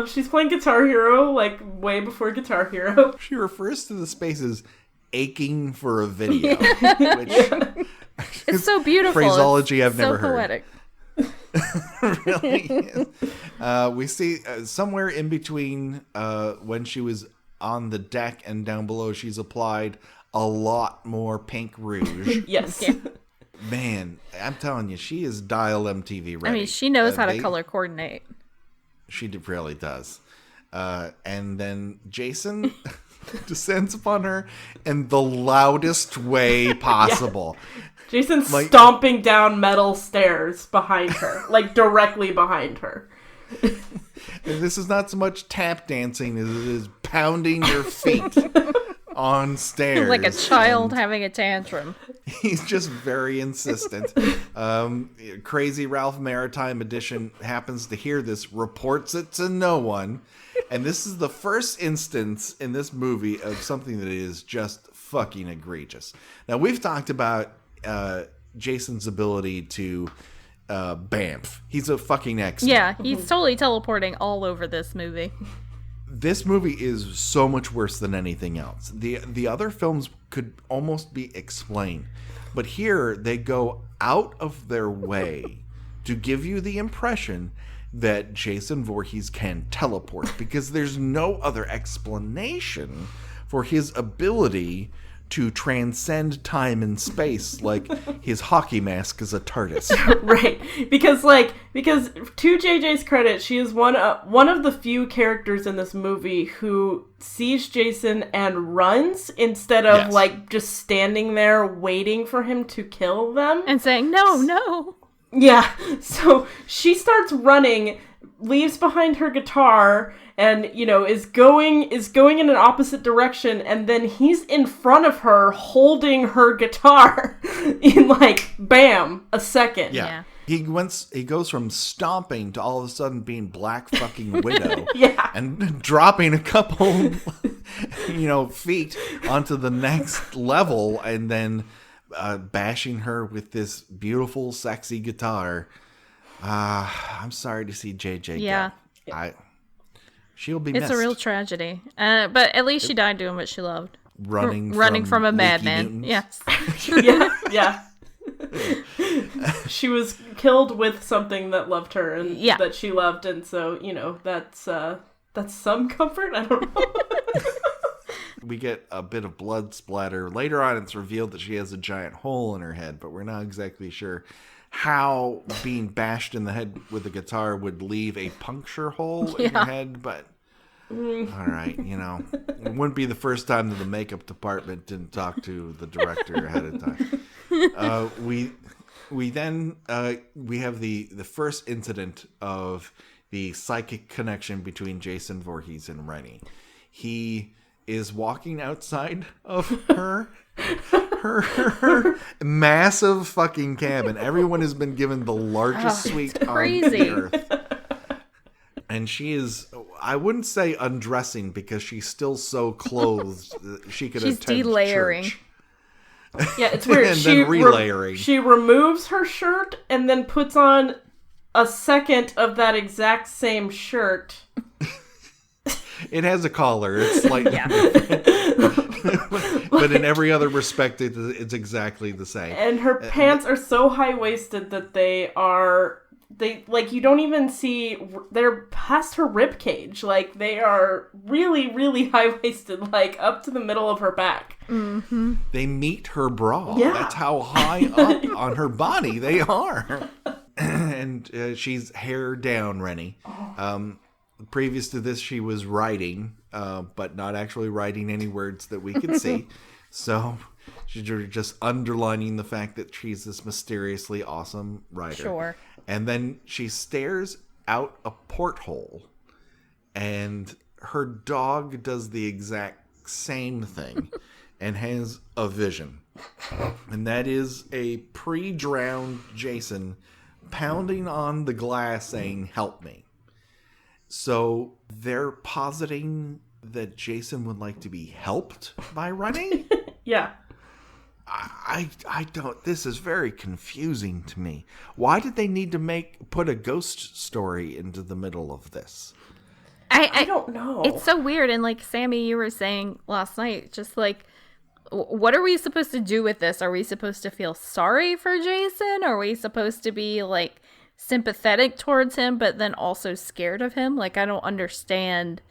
She's playing Guitar Hero like way before Guitar Hero. She refers to the space as aching for a video, which it's so beautiful. Phraseology I've it's never so heard. Poetic. Really? We see somewhere in between when she was on the deck and down below, she's applied a lot more pink rouge. Yes. Man, I'm telling you, she is dial MTV ready. She knows how to color coordinate. She really does. And then Jason descends upon her in the loudest way possible. Jason's stomping down metal stairs behind her, like directly behind her. This is not so much tap dancing as it is pounding your feet on stairs. Like a child having a tantrum. He's just very insistent. Crazy Ralph Maritime Edition happens to hear this, reports it to no one. And this is the first instance in this movie of something that is just fucking egregious. Now, we've talked about Jason's ability to bamf. He's a fucking expert. Yeah, he's totally teleporting all over this movie. This movie is so much worse than anything else. The other films could almost be explained, but here they go out of their way to give you the impression that Jason Voorhees can teleport, because there's no other explanation for his ability to transcend time and space, like his hockey mask is a TARDIS. Right. Because to JJ's credit, she is one of the few characters in this movie who sees Jason and runs instead of just standing there waiting for him to kill them. And saying, no. Yeah. So she starts running, leaves behind her guitar, and is going in an opposite direction, and then he's in front of her holding her guitar in a second. Yeah. He goes from stomping to all of a sudden being Black fucking Widow. Yeah. And dropping a couple feet onto the next level, and then bashing her with this beautiful sexy guitar. I'm sorry to see JJ go. She'll be missed. It's a real tragedy. But at least she died doing what she loved. Running from a madman. Yes. Yeah. She was killed with something that loved her and that she loved, and so, that's some comfort. I don't know. We get a bit of blood splatter. Later on, it's revealed that she has a giant hole in her head, but we're not exactly sure how being bashed in the head with a guitar would leave a puncture hole in your head, but all right, it wouldn't be the first time that the makeup department didn't talk to the director ahead of time. We then have the first incident of the psychic connection between Jason Voorhees and Rennie. He is walking outside of her massive fucking cabin. Everyone has been given the largest suite on the earth. And she is, I wouldn't say undressing, because she's still so clothed that she could attend delayering. Church. Yeah, it's weird. And then relayering. She removes her shirt and then puts on a second of that exact same shirt. It has a collar. It's like, but in every other respect, it's exactly the same. And her pants are so high-waisted that they are they, like, you don't even see, they're past her rib cage. Like, they are really, really high-waisted, like, up to the middle of her back. Mm-hmm. They meet her bra. Yeah. That's how high up on her body they are. And she's hair down, Rennie. Previous to this, she was writing, but not actually writing any words that we could see. So she's just underlining the fact that she's this mysteriously awesome writer. Sure. And then she stares out a porthole, and her dog does the exact same thing and has a vision. And that is a pre-drowned Jason pounding on the glass saying, "Help me." So they're positing that Jason would like to be helped by running? Yeah. I don't, this is very confusing to me. Why did they need to put a ghost story into the middle of this? I don't know. It's so weird. And like Sammy, you were saying last night, just like, what are we supposed to do with this? Are we supposed to feel sorry for Jason? Are we supposed to be like sympathetic towards him, but then also scared of him? Like, I don't understand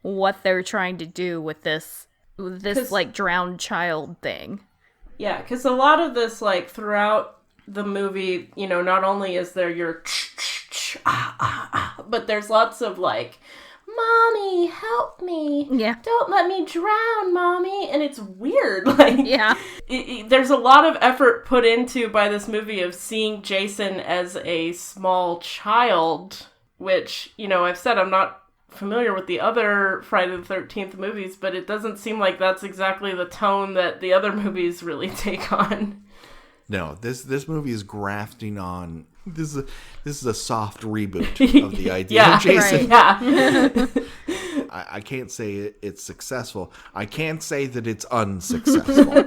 what they're trying to do with this like drowned child thing. Yeah, because a lot of this, like, throughout the movie, you know, not only is there your but there's lots of, like, "Mommy, help me. Yeah. Don't let me drown, Mommy." And it's weird. Like, Yeah. There's a lot of effort put into by this movie of seeing Jason as a small child, which, you know, I've said I'm not familiar with the other Friday the 13th movies, but it doesn't seem like that's exactly the tone that the other movies really take on. No, this movie is grafting on. This is a soft reboot of the idea of Jason. Right. Yeah. I can't say it's successful. I can't say that it's unsuccessful.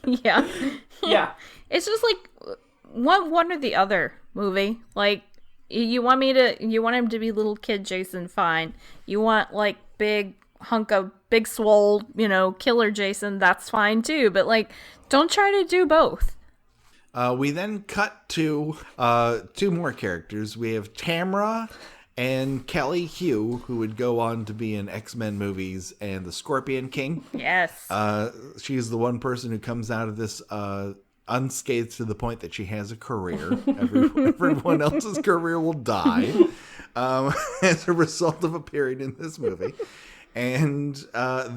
Yeah. Yeah. It's just like one or the other movie. Like, you want him to be little kid Jason, fine. You want like big hunk of big swole, you know, killer Jason, that's fine too. But like, don't try to do both. We then cut to two more characters. We have Tamra and Kelly Hugh, who would go on to be in X-Men movies and the Scorpion King. Yes. She's the one person who comes out of this unscathed to the point that she has a career. Everyone else's career will die as a result of appearing in this movie. And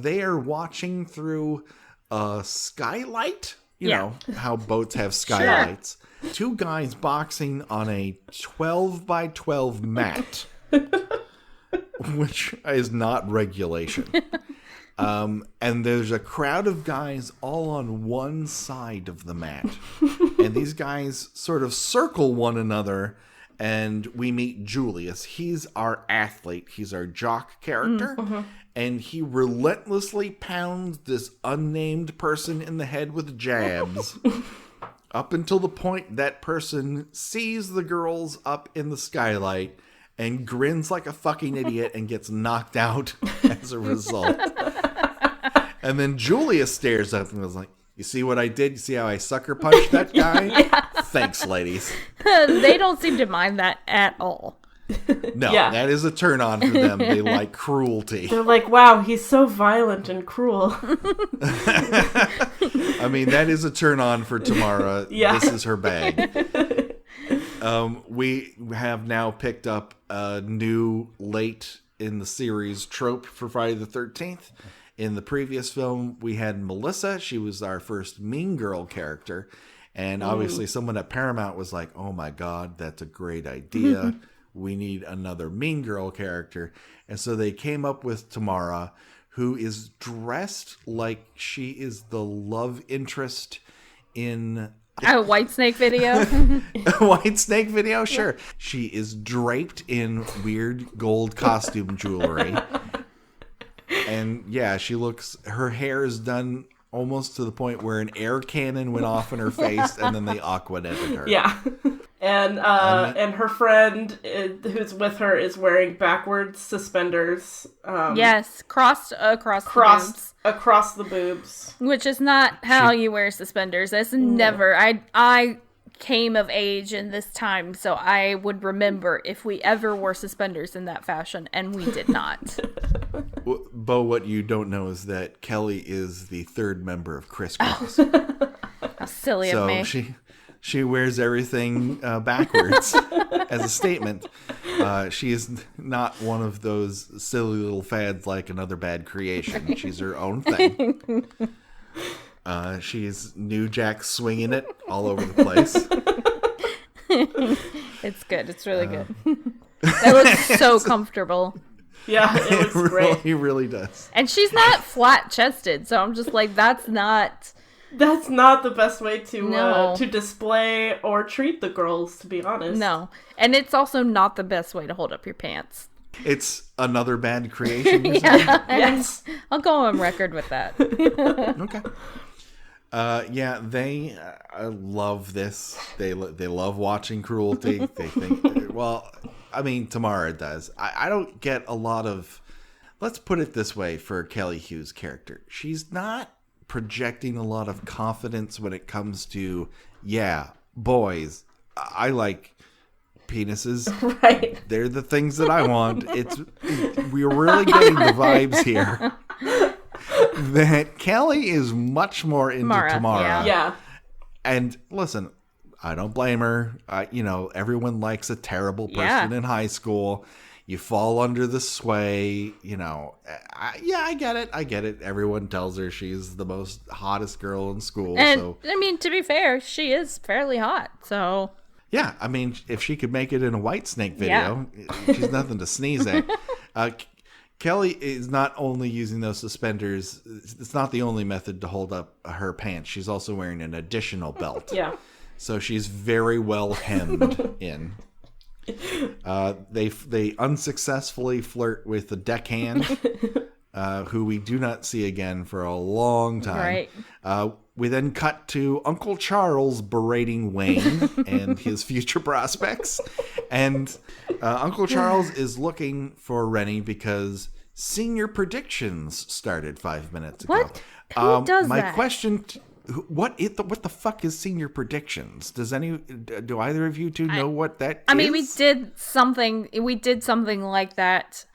they are watching through a skylight. You know how boats have skylights. Sure. Two guys boxing on a 12 by 12 mat, which is not regulation. And there's a crowd of guys all on one side of the mat. And these guys sort of circle one another. And we meet Julius. He's our athlete. He's our jock character. Mm-hmm. And he relentlessly pounds this unnamed person in the head with jabs up until the point that person sees the girls up in the skylight and grins like a fucking idiot and gets knocked out as a result. And then Julius stares up and was like, "You see what I did? You see how I sucker punched that guy?" Yeah. Thanks, ladies. They don't seem to mind that at all. No, that is a turn on for them. They like cruelty. They're like, "Wow, he's so violent and cruel." I mean, that is a turn on for Tamara. Yeah. This is her bag. We have now picked up a new late in the series trope for Friday the 13th. In the previous film, we had Melissa. She was our first mean girl character. And obviously someone at Paramount was like, "Oh my God, that's a great idea. We need another mean girl character." And so they came up with Tamara, who is dressed like she is the love interest in a Whitesnake video. A Whitesnake video, sure. She is draped in weird gold costume jewelry. And yeah, her hair is done almost to the point where an air cannon went off in her face and then they aqua-netted her. Yeah. And her friend who's with her is wearing backwards suspenders. Yes, crossed across the boobs. Which is not how you wear suspenders. That's never. I came of age in this time, so I would remember if we ever wore suspenders in that fashion, and we did not. Well, Beau, what you don't know is that Kelly is the third member of Criss Cross. How silly of me. So she wears everything backwards as a statement. She is not one of those silly little fads like Another Bad Creation. She's her own thing. She's New Jack swinging it all over the place. It's good. It's really good. That was so comfortable. Yeah, it was great. He really does. And she's not flat-chested, so I'm just like, that's not the best way to No. To display or treat the girls, to be honest. No. And it's also not the best way to hold up your pants. It's Another Bad Creation. Yeah, Yes. I'll go on record with that. Okay. They love this. They love watching cruelty. They think, well, I mean, Tamara does. I don't get a lot of, let's put it this way for Kelly Hu's character. She's not projecting a lot of confidence when it comes to, boys, I like penises. Right. They're the things that I want. We're really getting the vibes here. That Kelly is much more into Tamara. Yeah. And listen, I don't blame her. Everyone likes a terrible person in high school. You fall under the sway, I get it. I get it. Everyone tells her she's the most hottest girl in school. And, I mean, to be fair, she is fairly hot, so... Yeah, I mean, if she could make it in a Whitesnake video, she's nothing to sneeze at. Kelly is not only using those suspenders. It's not the only method to hold up her pants. She's also wearing an additional belt. Yeah. So she's very well hemmed in. They unsuccessfully flirt with the deckhand, who we do not see again for a long time. Right. We then cut to Uncle Charles berating Wayne and his future prospects. And Uncle Charles is looking for Rennie because senior predictions started 5 minutes ago. What? Who does my that? question... What the fuck is senior predictions? Do either of you two know what that is? I mean, we did something like that,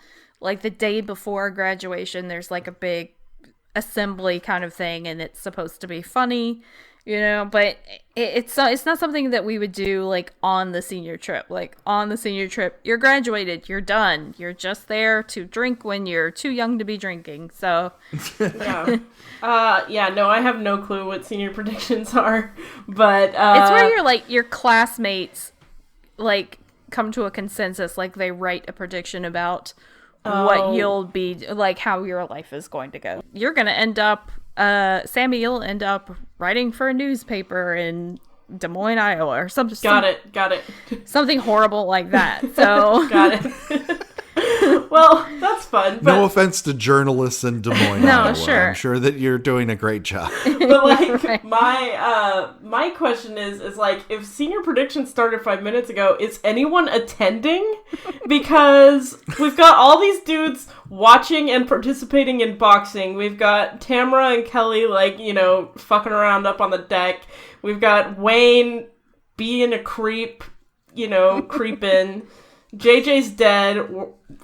like the day before graduation. There's like a big assembly kind of thing, and it's supposed to be funny, but it's not something that we would do like on the senior trip. Like on the senior trip, you're graduated, you're done, you're just there to drink when you're too young to be drinking. So no, I have no clue what senior predictions are, but it's where your classmates like come to a consensus, like they write a prediction about what you'll be like, how your life is going to go. You're gonna end up Sammi, you'll end up writing for a newspaper in Des Moines, Iowa, or something. Got it. Something horrible like that. So got it. Well, that's fun. But, no offense to journalists in Des Moines, No, Iowa. sure. I'm sure that you're doing a great job. but like Right. my question is like, if senior predictions started 5 minutes ago, is anyone attending? Because we've got all these dudes watching and participating in boxing. We've got Tamara and Kelly fucking around up on the deck. We've got Wayne being a creep, creeping. JJ's dead.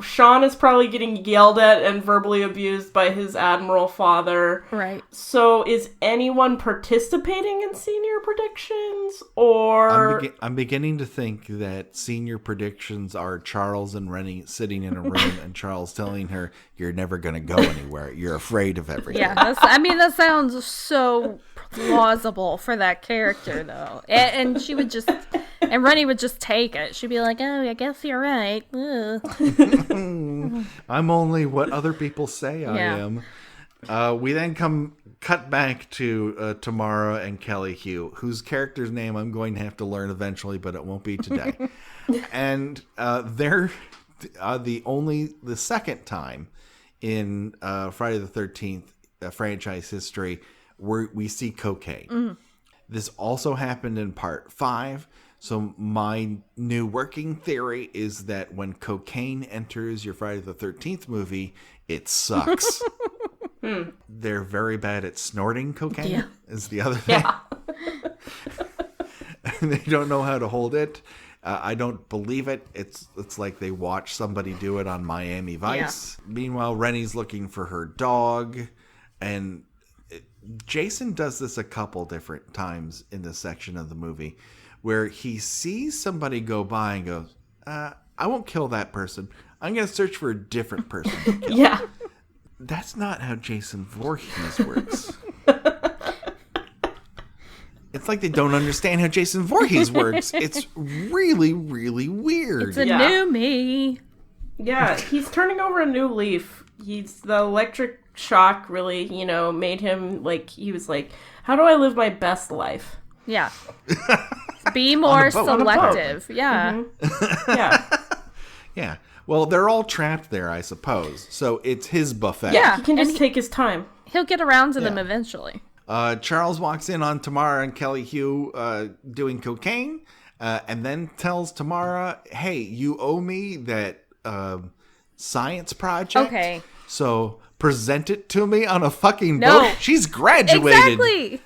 Sean is probably getting yelled at and verbally abused by his admiral father. right. So is anyone participating in senior predictions? Or I'm beginning to think that senior predictions are Charles and Rennie sitting in a room and Charles telling her, "You're never going to go anywhere. You're afraid of everything." Yeah, that sounds so plausible for that character, though. And she would just, and Rennie would just take it. She'd be like, "Oh, I guess you're right." Ugh. I'm only what other people say I Yeah. am. We then cut back to Tamara and Kelly Hugh, whose character's name I'm going to have to learn eventually, but it won't be today. And they're the second time in Friday the 13th franchise history where we see cocaine. This also happened in part 5. So my new working theory is that when cocaine enters your Friday the 13th movie, it sucks. They're very bad at snorting cocaine, is the other thing. yeah. they don't know how to hold it. I don't believe it. It's like they watched somebody do it on Miami Vice. Yeah. Meanwhile, Rennie's looking for her dog, and Jason does this a couple different times in this section of the movie, where he sees somebody go by and goes, I won't kill that person. I'm going to search for a different person to kill. Yeah. That's not how Jason Voorhees works. It's like they don't understand how Jason Voorhees works. It's really, really weird. It's a new me. Yeah, he's turning over a new leaf. The electric shock really, made him he was like, how do I live my best life? Yeah. Be more selective. Yeah. Mm-hmm. Yeah. Yeah. Well, they're all trapped there, I suppose. So it's his buffet. Yeah, he can just take his time. He'll get around to them eventually. Charles walks in on Tamara and Kelly Hugh doing cocaine, and then tells Tamara, hey, you owe me that science project. Okay. So present it to me on a fucking boat. She's graduated. Exactly.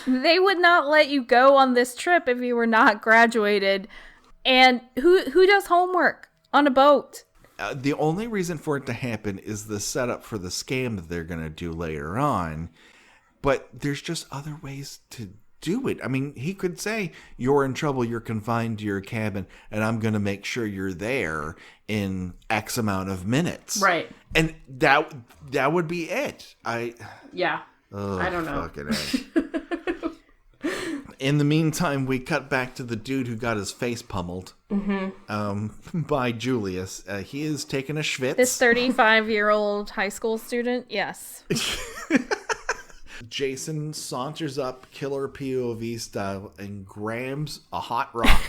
They would not let you go on this trip if you were not graduated. And who does homework on a boat? The only reason for it to happen is the setup for the scam that they're going to do later on. But there's just other ways to do it. I mean, he could say, you're in trouble, you're confined to your cabin, and I'm going to make sure you're there in X amount of minutes. Right. And that would be it. Yeah. I don't know. In the meantime, we cut back to the dude who got his face pummeled by Julius. He is taking a schwitz. This 35-year-old high school student? Yes. Jason saunters up killer POV style and grabs a hot rock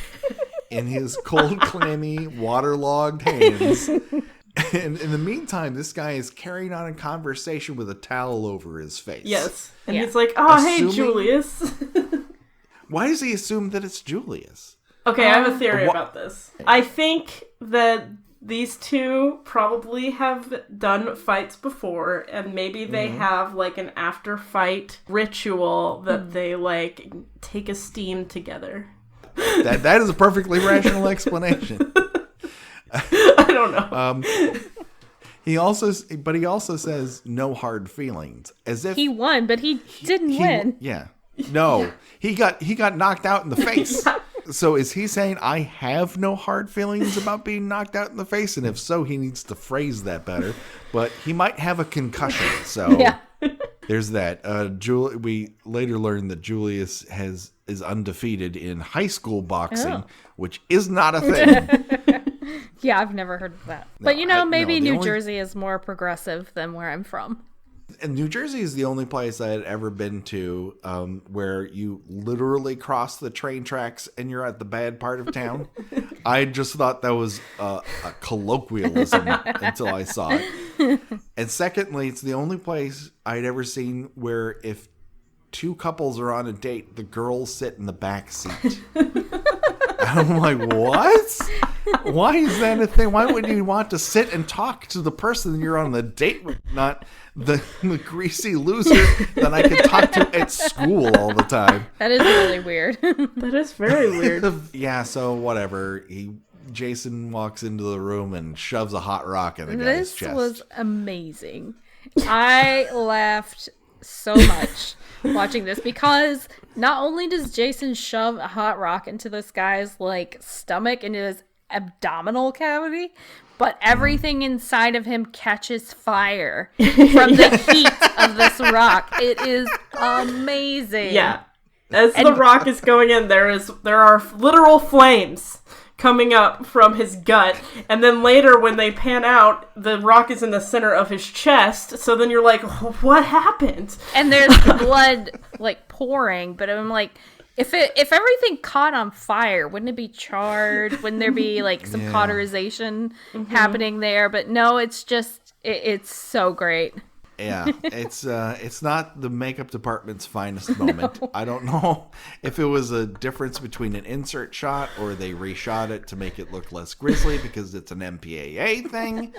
in his cold, clammy, waterlogged hands. And in the meantime, this guy is carrying on a conversation with a towel over his face. Yes. And he's like, oh, hey, Julius. Why does he assume that it's Julius? Okay, I have a theory about this. I think that these two probably have done fights before, and maybe they have an after fight ritual that they take a steam together. That is a perfectly rational explanation. I don't know. He also says no hard feelings, as if he won, but he didn't win. Yeah, no, he got knocked out in the face. Yeah. So is he saying I have no hard feelings about being knocked out in the face? And if so, he needs to phrase that better. But he might have a concussion. So there's that. We later learned that Julius is undefeated in high school boxing, which is not a thing. Yeah, I've never heard of that. But maybe New Jersey is more progressive than where I'm from. And New Jersey is the only place I had ever been to where you literally cross the train tracks and you're at the bad part of town. I just thought that was a colloquialism until I saw it. And secondly, it's the only place I'd ever seen where if two couples are on a date, the girls sit in the back seat. I'm like, what? Why is that a thing? Why would you want to sit and talk to the person you're on the date with, not the greasy loser that I could talk to at school all the time? That is really weird. That is very weird. Yeah, so whatever. Jason walks into the room and shoves a hot rock in the guy's chest. This was amazing. I laughed so much watching this because not only does Jason shove a hot rock into this guy's stomach, into his abdominal cavity, but everything inside of him catches fire from the heat of this rock. It is amazing. Yeah. As the rock is going in, there are literal flames coming up from his gut, and then later when they pan out, the rock is in the center of his chest, so then you're like, what happened? And there's blood pouring, but I'm like, if everything caught on fire, wouldn't it be charred? Wouldn't there be some cauterization happening there? But no, it's just it's so great. Yeah, it's not the makeup department's finest moment. No. I don't know if it was a difference between an insert shot or they reshot it to make it look less grisly because it's an MPAA thing.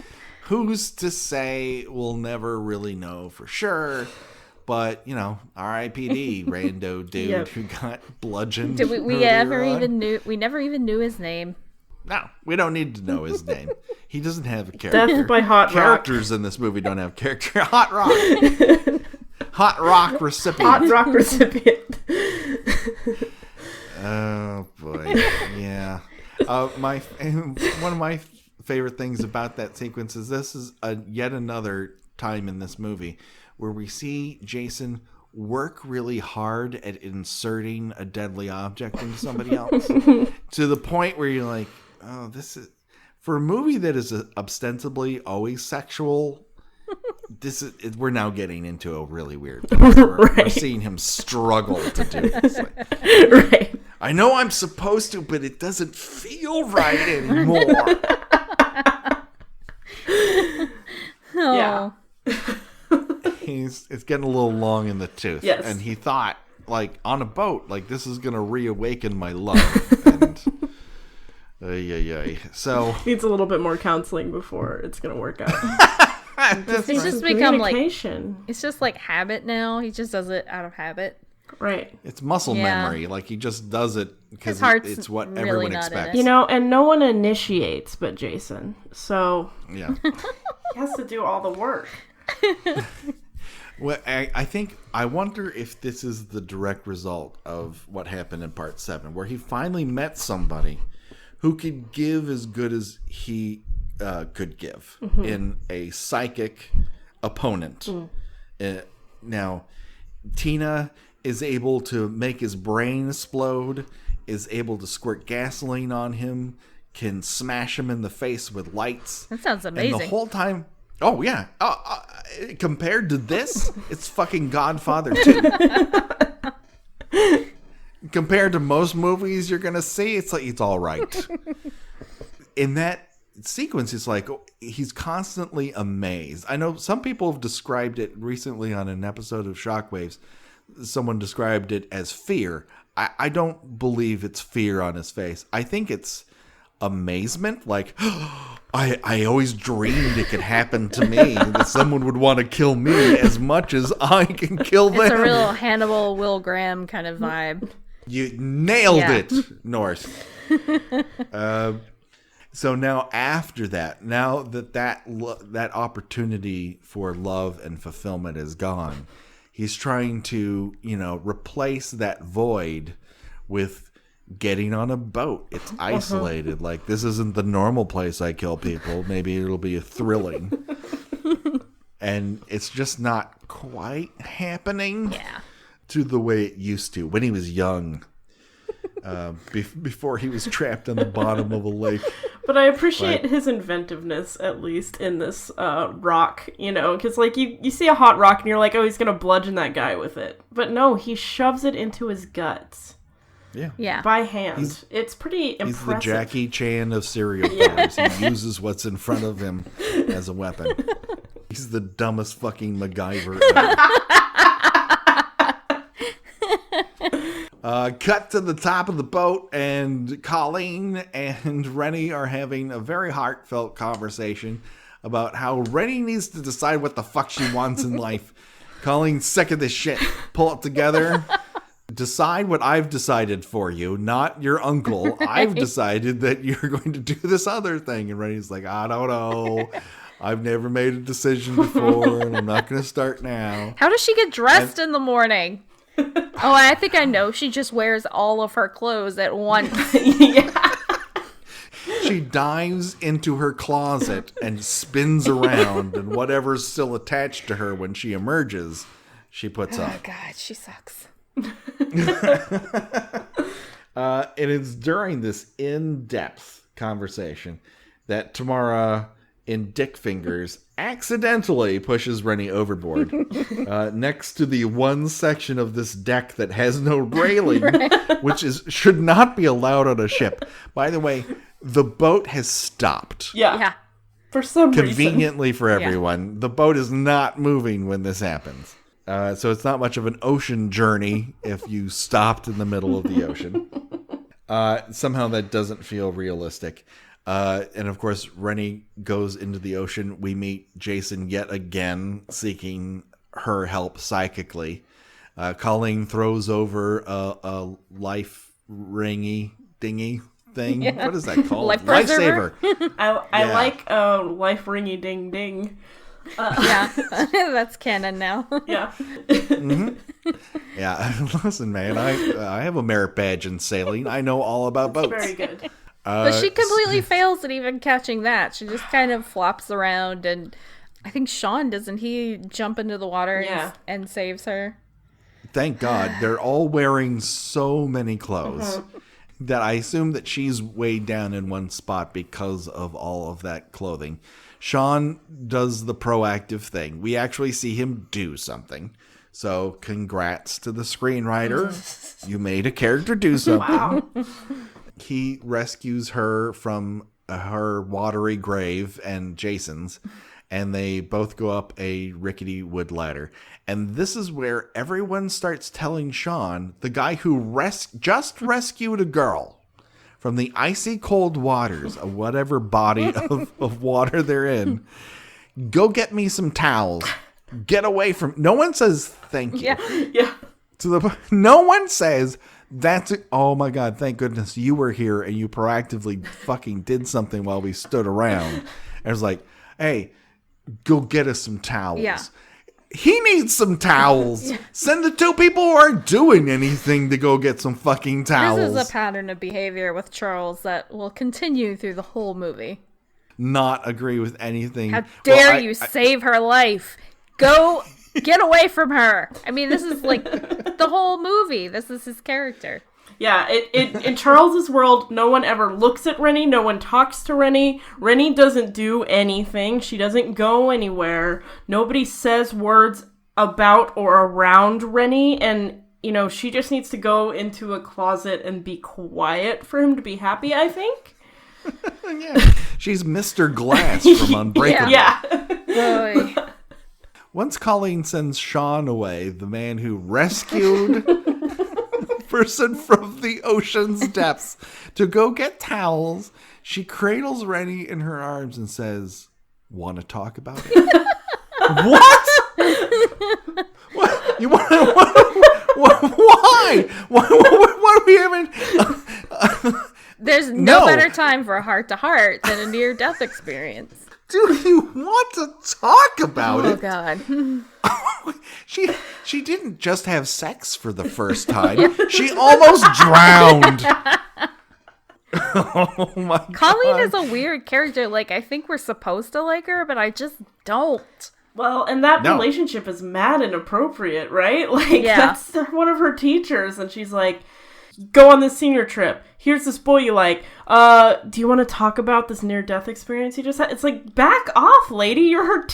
Who's to say? We'll never really know for sure. but, R.I.P.D. rando dude who got bludgeoned. Did we never even knew his name. No, we don't need to know his name. He doesn't have a character. Death by Hot Rock. Characters in this movie don't have character. Hot Rock. Hot Rock recipient. Hot Rock recipient. Oh, boy. Yeah. One of my favorite things about that sequence is this is yet another time in this movie where we see Jason work really hard at inserting a deadly object into somebody else to the point where you're like, oh, this is for a movie that is ostensibly always sexual. We're now getting into a really weird place. We're seeing him struggle to do this. Right. I know I'm supposed to, but it doesn't feel right anymore. Yeah. It's getting a little long in the tooth. Yes. And he thought, like, on a boat, like, this is going to reawaken my love. And, so... Needs a little bit more counseling before it's going to work out. It's just become like... Communication. It's just like habit now. He just does it out of habit. Right. It's muscle memory. Like, he just does it because it's what really everyone not in expects. it. And no one initiates but Jason. So... Yeah. He has to do all the work. Well, I wonder if this is the direct result of what happened in part 7, where he finally met somebody who could give as good as he could give in a psychic opponent. Now, Tina is able to make his brain explode, is able to squirt gasoline on him, can smash him in the face with lights. That sounds amazing. And the whole time... Oh, yeah. Compared to this, it's fucking Godfather 2. Compared to most movies you're going to see, it's like, it's all right. In that sequence, it's like, he's constantly amazed. I know some people have described it recently on an episode of Shockwaves. Someone described it as fear. I don't believe it's fear on his face. I think it's amazement, like... I always dreamed it could happen to me, that someone would want to kill me as much as I can kill them. It's a real Hannibal, Will Graham kind of vibe. You nailed it, North. So now after that, now that opportunity for love and fulfillment is gone, he's trying to, replace that void with getting on a boat. It's isolated. Like, this isn't the normal place I kill people. Maybe it'll be thrilling. And it's just not quite happening to the way it used to when he was young. Before he was trapped on the bottom of a lake. But I appreciate his inventiveness, at least, in this rock, because, like, you see a hot rock and you're like, oh, he's going to bludgeon that guy with it. But no, he shoves it into his guts. Yeah. By hand. It's pretty impressive. He's the Jackie Chan of serial killers. He uses what's in front of him as a weapon. He's the dumbest fucking MacGyver ever. Cut to the top of the boat, and Colleen and Rennie are having a very heartfelt conversation about how Rennie needs to decide what the fuck she wants in life. Colleen's sick of this shit. Pull it together. Decide what I've decided for you, not your uncle. I've decided that you're going to do this other thing. And Rennie's like, I don't know. I've never made a decision before, and I'm not going to start now. How does she get dressed in the morning? Oh, I think I know. She just wears all of her clothes at once. She dives into her closet and spins around, and whatever's still attached to her when she emerges, she puts on. Oh, God, she sucks. And it's during this in-depth conversation that Tamara, in Dick Fingers, accidentally pushes Rennie overboard next to the one section of this deck that has no railing, which should not be allowed on a ship. By the way, the boat has stopped. Yeah. For some Conveniently for everyone. The boat is not moving when this happens. So it's not much of an ocean journey if you stopped in the middle of the ocean. Somehow that doesn't feel realistic. And of course, Rennie goes into the ocean. We meet Jason yet again seeking her help psychically. Colleen throws over a life ringy dingy thing. Yeah. What is that called? Life preserver? Lifesaver. I like life ringy ding ding. Yeah, that's canon now. Yeah. Yeah, listen, man, I have a merit badge in sailing. I know all about boats. Very good. But she completely fails at even catching that. She just kind of flops around, and I think Sean, doesn't he jump into the water and saves her? Thank God. They're all wearing so many clothes that I assume that she's weighed down in one spot because of all of that clothing. Sean does the proactive thing. We actually see him do something. So congrats to the screenwriter. You made a character do something. Wow. He rescues her from her watery grave and Jason's, and they both go up a rickety wood ladder. And this is where everyone starts telling Sean, the guy who just rescued a girl from the icy cold waters of whatever body of water they're in, go get me some towels. Get away from... No one says thank you. Yeah. No one says... Oh my God, thank goodness you were here and you proactively fucking did something while we stood around. And it was like, hey, go get us some towels. Yeah. He needs some towels. Send the two people who aren't doing anything to go get some fucking towels. This is a pattern of behavior with Charles that will continue through the whole movie. Not agree with anything. How dare you save her life? Go get away from her. I mean, this is like the whole movie. This is his character. Yeah, in Charles's world, no one ever looks at Rennie. No one talks to Rennie. Rennie doesn't do anything. She doesn't go anywhere. Nobody says words about or around Rennie. And, you know, she just needs to go into a closet and be quiet for him to be happy, I think. Yeah, she's Mr. Glass from Unbreakable. Yeah. Boy. Once Colleen sends Sean away, the man who rescued person from the ocean's depths, to go get towels, she cradles Rennie in her arms and says, "Want to talk about it?" What? What? You want? Why? What are we having? There's no better time for a heart-to-heart than a near-death experience. Do you want to talk about it? Oh, God. She didn't just have sex for the first time. She almost drowned. Oh, my God. Colleen is a weird character. Like, I think we're supposed to like her, but I just don't. Well, and that relationship is mad inappropriate, right? Like, that's one of her teachers, and she's like, go on this senior trip. Here's this boy you like. Do you want to talk about this near-death experience you just had? It's like, back off, lady. You're her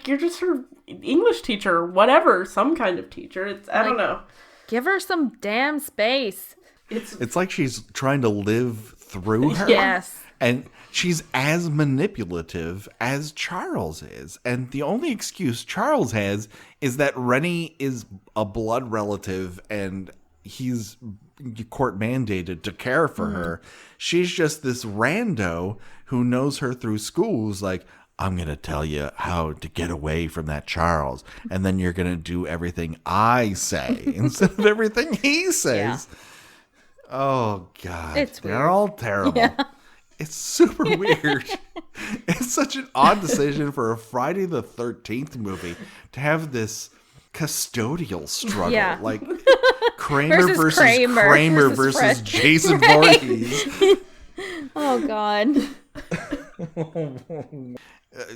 you're just her English teacher or whatever. Some kind of teacher. I don't know. Give her some damn space. It's like she's trying to live through her. Yes. And she's as manipulative as Charles is. And the only excuse Charles has is that Rennie is a blood relative and he's court mandated to care for her. She's just this rando who knows her through schools. Like, I'm going to tell you how to get away from that Charles. And then you're going to do everything I say instead of everything he says. Yeah. Oh, God. They're all terrible. Yeah. It's super weird. It's such an odd decision for a Friday the 13th movie to have this custodial struggle. Yeah. Like Kramer versus Kramer versus Jason Voorhees. Oh, God.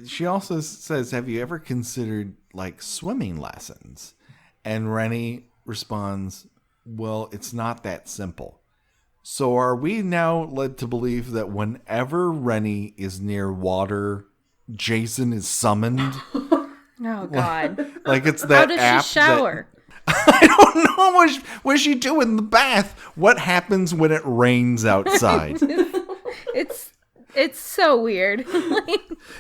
She also says, have you ever considered like swimming lessons? And Rennie responds, well, it's not that simple. So are we now led to believe that whenever Rennie is near water, Jason is summoned? Oh, God. Like it's that app. How does she shower? I don't know. What does she do in the bath? What happens when it rains outside? It's so weird.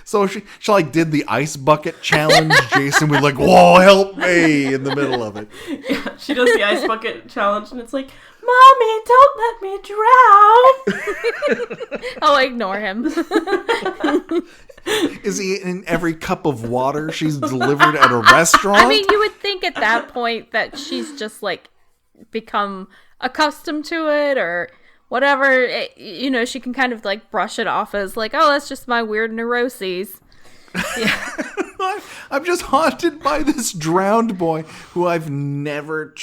So she like did the ice bucket challenge. Jason was like, "Whoa, help me!" in the middle of it. Yeah, she does the ice bucket challenge, and it's like, "Mommy, don't let me drown." I'll ignore him. Is he in every cup of water she's delivered at a restaurant? I mean, you would think at that point that she's just like become accustomed to it or whatever. She can kind of like brush it off as like, oh, that's just my weird neuroses. Yeah. I'm just haunted by this drowned boy who I've never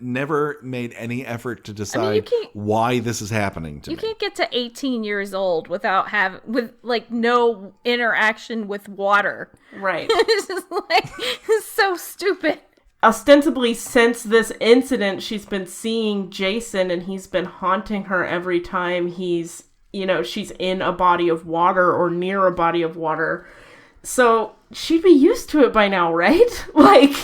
never made any effort to decide why this is happening to me. You can't get to 18 years old without with like no interaction with water. Right. It's just like, it's so stupid. Ostensibly, since this incident, she's been seeing Jason, and he's been haunting her every time she's in a body of water or near a body of water. So she'd be used to it by now, right? Like,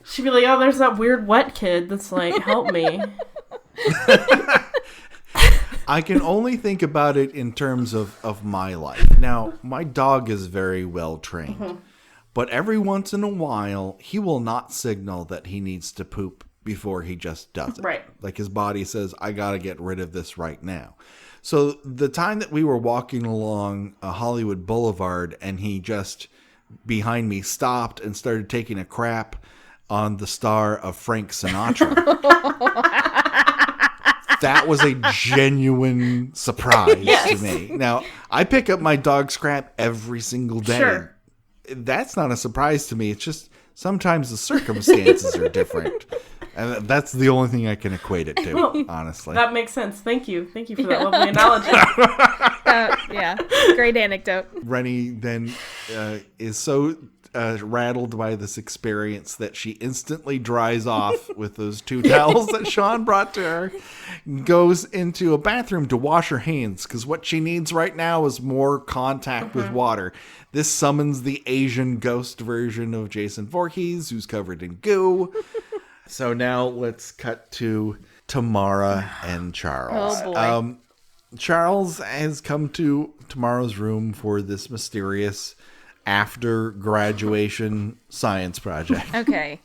she'd be like, oh, there's that weird wet kid that's like, help me. I can only think about it in terms of my life. Now, my dog is very well trained. Mm-hmm. But every once in a while, he will not signal that he needs to poop before he just does it. Right. Like his body says, I got to get rid of this right now. So the time that we were walking along Hollywood Boulevard and he just behind me stopped and started taking a crap on the star of Frank Sinatra. That was a genuine surprise to me. Now, I pick up my dog's crap every single day. Sure. That's not a surprise to me. It's just sometimes the circumstances are different. And that's the only thing I can equate it to, honestly. That makes sense. Thank you. Thank you for that lovely analogy. Yeah, great anecdote. Rennie then is so rattled by this experience that she instantly dries off with those 2 towels that Sean brought to her, goes into a bathroom to wash her hands, because what she needs right now is more contact with water. This summons the Asian ghost version of Jason Voorhees, who's covered in goo. So now let's cut to Tamara and Charles. Oh, boy. Charles has come to Tamara's room for this mysterious after graduation science project. Okay.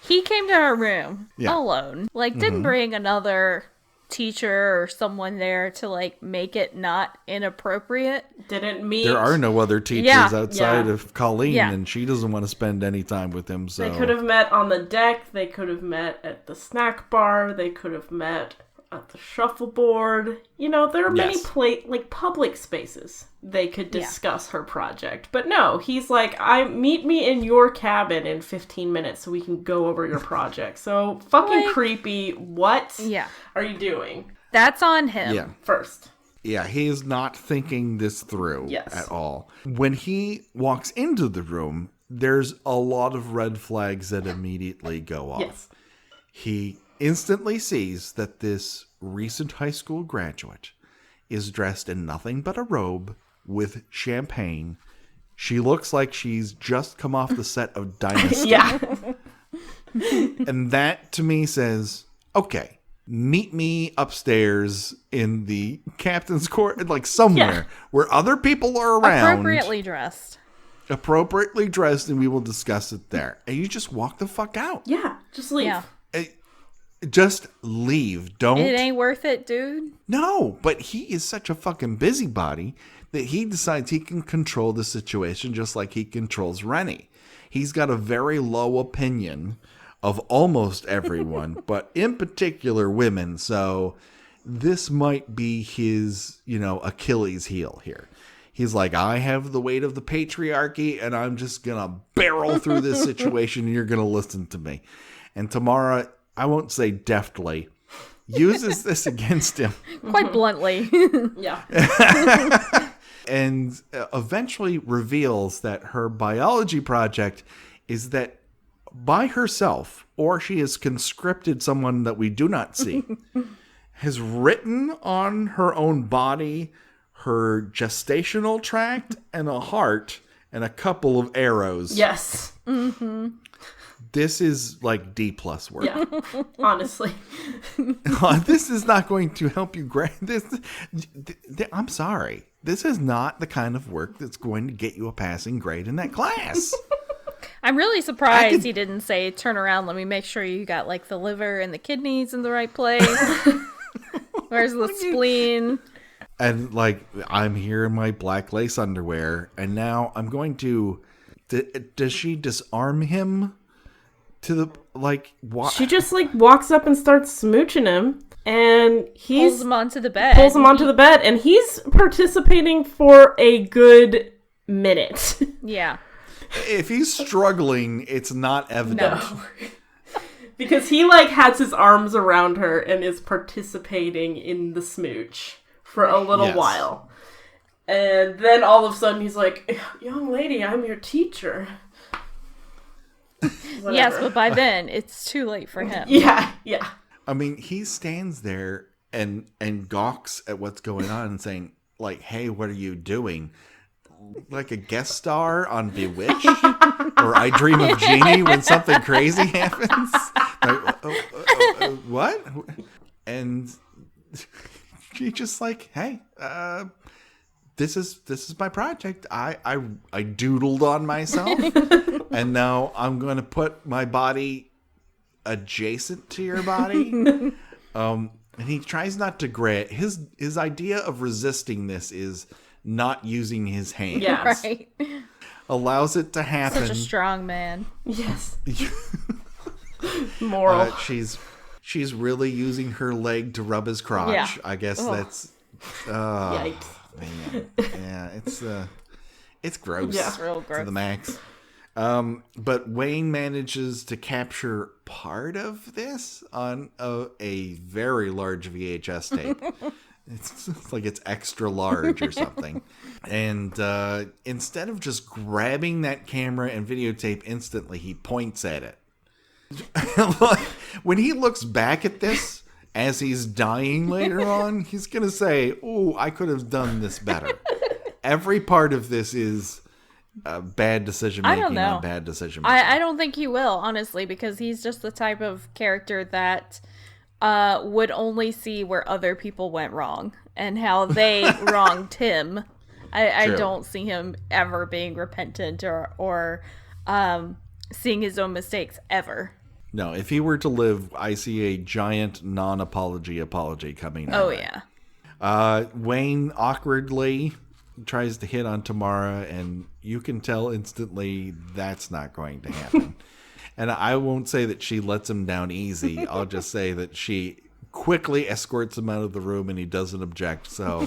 He came to our room alone. Like, didn't bring another teacher or someone there to like make it not inappropriate. Didn't meet. There are no other teachers outside of Colleen, and she doesn't want to spend any time with him. So they could have met on the deck. They could have met at the snack bar. They could have met at the shuffleboard. There are many public spaces they could discuss her project. But no, he's like, meet me in your cabin in 15 minutes so we can go over your project. So fucking creepy. What are you doing? That's on him. Yeah. First. Yeah, he is not thinking this through at all. When he walks into the room, there's a lot of red flags that immediately go off. Yes. He instantly sees that this recent high school graduate is dressed in nothing but a robe with champagne. She looks like she's just come off the set of Dynasty. Yeah. And that to me says, okay, meet me upstairs in the captain's court, like somewhere where other people are around. Appropriately dressed, and we will discuss it there. And you just walk the fuck out. Yeah, just leave. Yeah. Just leave. Don't. It ain't worth it, dude. No, but he is such a fucking busybody that he decides he can control the situation just like he controls Rennie. He's got a very low opinion of almost everyone, but in particular women. So this might be his, Achilles heel here. He's like, I have the weight of the patriarchy and I'm just going to barrel through this situation and you're going to listen to me. And Tamara, I won't say deftly, uses this against him. Quite bluntly. Yeah. And eventually reveals that her biology project is that by herself, or she has conscripted someone that we do not see, has written on her own body her gestational tract and a heart and a couple of arrows. Yes. Mm-hmm. This is like D+ work. Yeah, honestly. This is not going to help you grade this. I'm sorry. This is not the kind of work that's going to get you a passing grade in that class. I'm really surprised he didn't say, turn around, let me make sure you got like the liver and the kidneys in the right place. Where's the spleen? And like, I'm here in my black lace underwear, and now I'm going to... Does she disarm him to the, like, what? She just, like, walks up and starts smooching him, and pulls him onto the bed. And he's participating for a good minute. Yeah. If he's struggling, it's not evident. No. Because he, like, has his arms around her and is participating in the smooch for a little while. And then all of a sudden he's like, young lady, I'm your teacher. Yes, but by then, it's too late for him. Yeah. I mean, he stands there and gawks at what's going on and saying, like, hey, what are you doing? Like a guest star on Bewitched? Or I Dream of Jeannie when something crazy happens? Like, what? And she just like, hey, this is my project. I doodled on myself, and now I'm going to put my body adjacent to your body. And he tries not to grit. His idea of resisting this is not using his hands. Yeah, right. Allows it to happen. Such a strong man. Yes. Moral. She's really using her leg to rub his crotch. Yeah. I guess that's. Yikes. Man. Yeah, it's gross. Yeah. It's real gross. To the max. But Wayne manages to capture part of this on a very large VHS tape. It's like it's extra large or something. And instead of just grabbing that camera and videotape instantly, he points at it. When he looks back at this as he's dying later on, he's going to say, oh, I could have done this better. Every part of this is bad decision making. I don't know. On bad decision making. I don't think he will, honestly, because he's just the type of character that would only see where other people went wrong and how they wronged him. I don't see him ever being repentant or seeing his own mistakes ever. No, if he were to live, I see a giant apology coming. Oh, yeah. Wayne awkwardly tries to hit on Tamara, and you can tell instantly that's not going to happen. And I won't say that she lets him down easy. I'll just say that she quickly escorts him out of the room, and he doesn't object. So,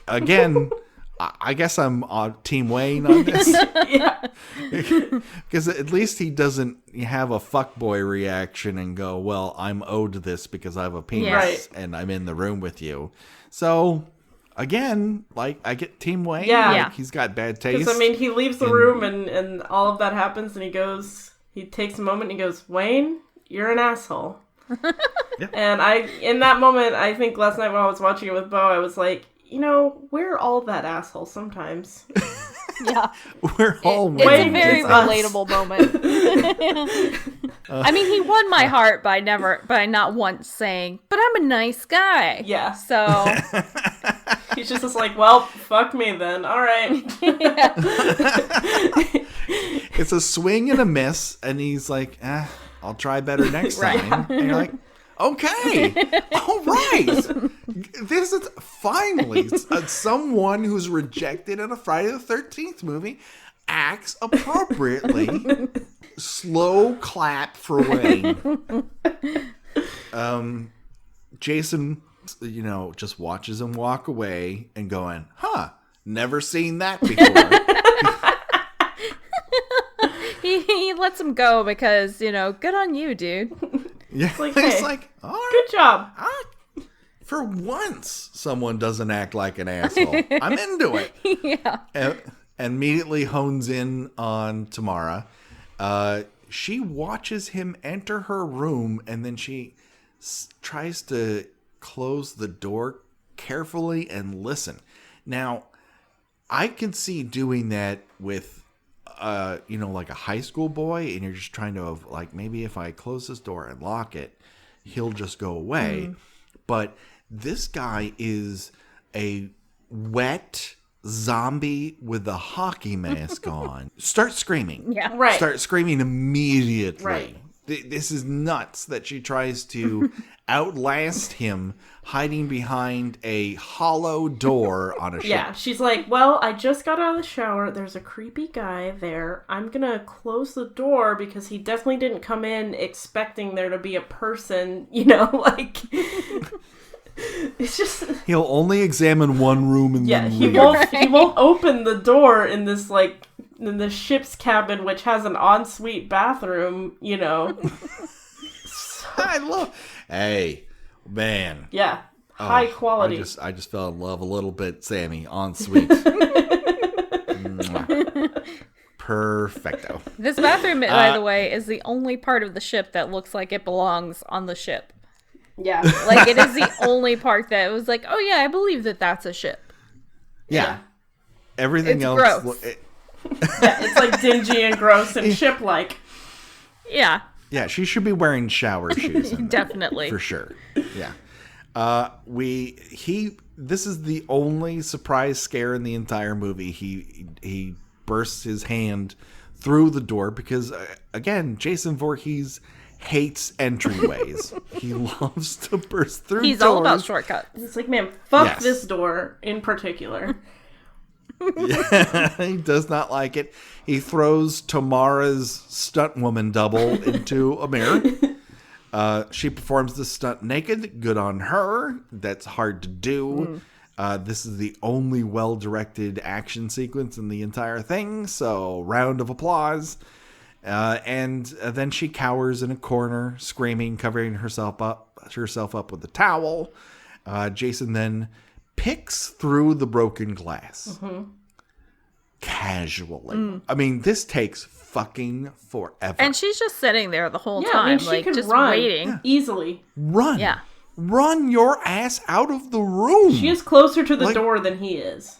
again, I guess I'm on Team Wayne on this. Yeah. Because at least he doesn't have a fuckboy reaction and go, well, I'm owed this because I have a penis Right. and I'm in the room with you. So, again, like, I get Team Wayne. Yeah. Like, he's got bad taste. Because, I mean, he leaves the room and all of that happens and he takes a moment and he goes, Wayne, you're an asshole. Yeah. And in that moment, I think last night when I was watching it with Beau, I was like, we're all that asshole sometimes. Yeah. We're all It's a Wayne. very It's us. relatable moment. I mean, he won my heart by not once saying, but I'm a nice guy. Yeah. So, He's just like, well, fuck me then. All right. It's a swing and a miss, and he's like, I'll try better next Right. time. And you're like, okay, all right. This is finally someone who's rejected in a Friday the 13th movie acts appropriately. Slow clap for Wayne. Jason, just watches him walk away and going, never seen that before. he lets him go because, good on you, dude. Yeah, like, he's hey, like, all right. Good job. For once, someone doesn't act like an asshole. I'm into it. Yeah. And immediately hones in on Tamara. She watches him enter her room, and then she tries to close the door carefully and listen. Now, I can see doing that with like a high school boy, and you're just trying to, like, maybe if I close this door and lock it, he'll just go away. But this guy is a wet zombie with a hockey mask on. Start screaming. Yeah. Right. Start screaming immediately. Right. This is nuts that she tries to outlast him hiding behind a hollow door on a ship. Yeah, she's like, well, I just got out of the shower. There's a creepy guy there. I'm gonna close the door because he definitely didn't come in expecting there to be a person, like... It's just... He'll only examine one room and then he leave. won't open the door in this, in the ship's cabin, which has an ensuite bathroom, I love... Hey, man. Yeah, high quality. I just fell in love a little bit, Sammy, en suite. Perfecto. This bathroom, by the way, is the only part of the ship that looks like it belongs on the ship. Yeah. Like, it is the only part that was like, oh yeah, I believe that that's a ship. Yeah. Everything It's else... gross. Yeah, it's like dingy and gross and ship-like. Yeah. Yeah, she should be wearing shower shoes. in there, Definitely. for sure. Yeah. This is the only surprise scare in the entire movie. He bursts his hand through the door because, again, Jason Voorhees hates entryways. He loves to burst through He's doors. all about shortcuts. It's like, man, fuck Yes. this door in particular. Yeah, he does not like it. He throws Tamara's stunt woman double into a mirror. She performs the stunt naked. Good on her. That's hard to do. This is the only well-directed action sequence in the entire thing, so round of applause. And then she cowers in a corner, screaming, covering herself up with a towel. Jason then picks through the broken glass. Casually. I mean, this takes fucking forever. And she's just sitting there the whole Yeah, time, I mean, she like, could just run waiting. easily. Run. Yeah. Run your ass out of the room. She is closer to the door than he is.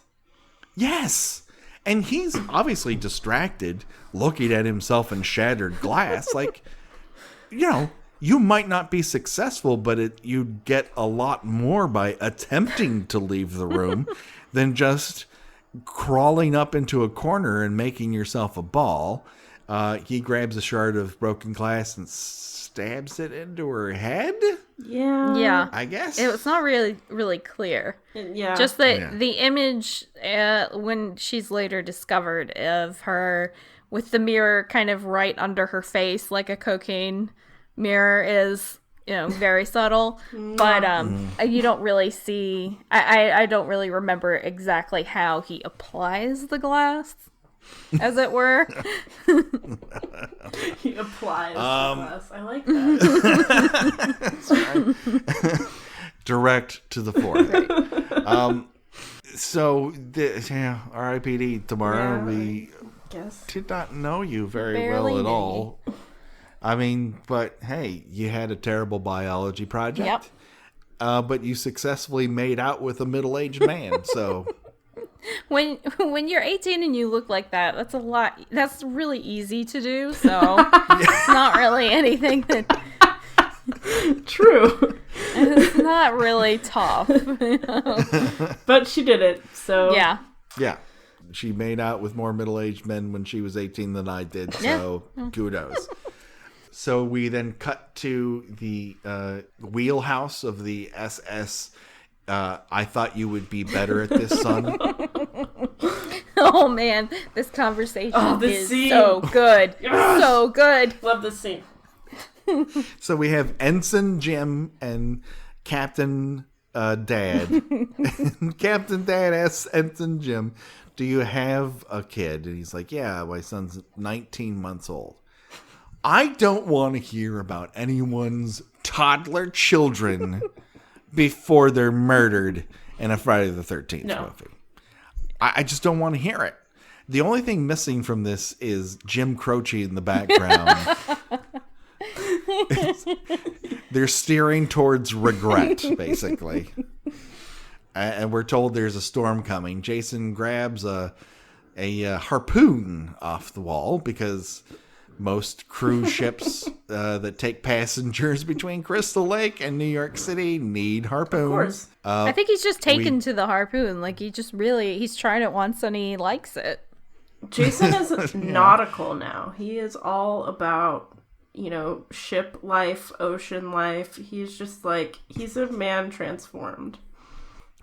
Yes. And he's obviously distracted, looking at himself in shattered glass. Like, you might not be successful, but you'd get a lot more by attempting to leave the room than just crawling up into a corner and making yourself a ball. He grabs a shard of broken glass and stabs it into her head. Yeah. Yeah. I guess. It's not really clear. Yeah. Just that the image, when she's later discovered of her with the mirror kind of right under her face, like a cocaine mirror, is, very subtle. But you don't really see... I don't really remember exactly how he applies the glass, as it were. He applies the glass. I like that. Direct to the forehead. So, R.I.P.D. Tamara, we Guess. did not know you very Barely well at knew all. I mean, but hey, you had a terrible biology project. Yep. But you successfully made out with a middle-aged man, so... When you're 18 and you look like that, that's a lot. That's really easy to do. So it's not really anything that. True. It's not really tough. But she did it, so... Yeah. Yeah. She made out with more middle-aged men when she was 18 than I did, so kudos. So we then cut to the wheelhouse of the SS. I thought you would be better at this, son. Oh man, this conversation this is scene. so good. Yes! So good. Love this scene. So we have Ensign Jim and Captain Dad. And Captain Dad asks Ensign Jim, do you have a kid? And he's like, yeah, my son's 19 months old. I don't want to hear about anyone's toddler children before they're murdered in a Friday the 13th movie. I just don't want to hear it. The only thing missing from this is Jim Croce in the background. They're steering towards regret, basically. And we're told there's a storm coming. Jason grabs a harpoon off the wall because most cruise ships that take passengers between Crystal Lake and New York City need harpoons. Of course. I think he's just taken to the harpoon. Like, he's tried it once and he likes it. Jason is nautical now. He is all about, ship life, ocean life. He's just he's a man transformed.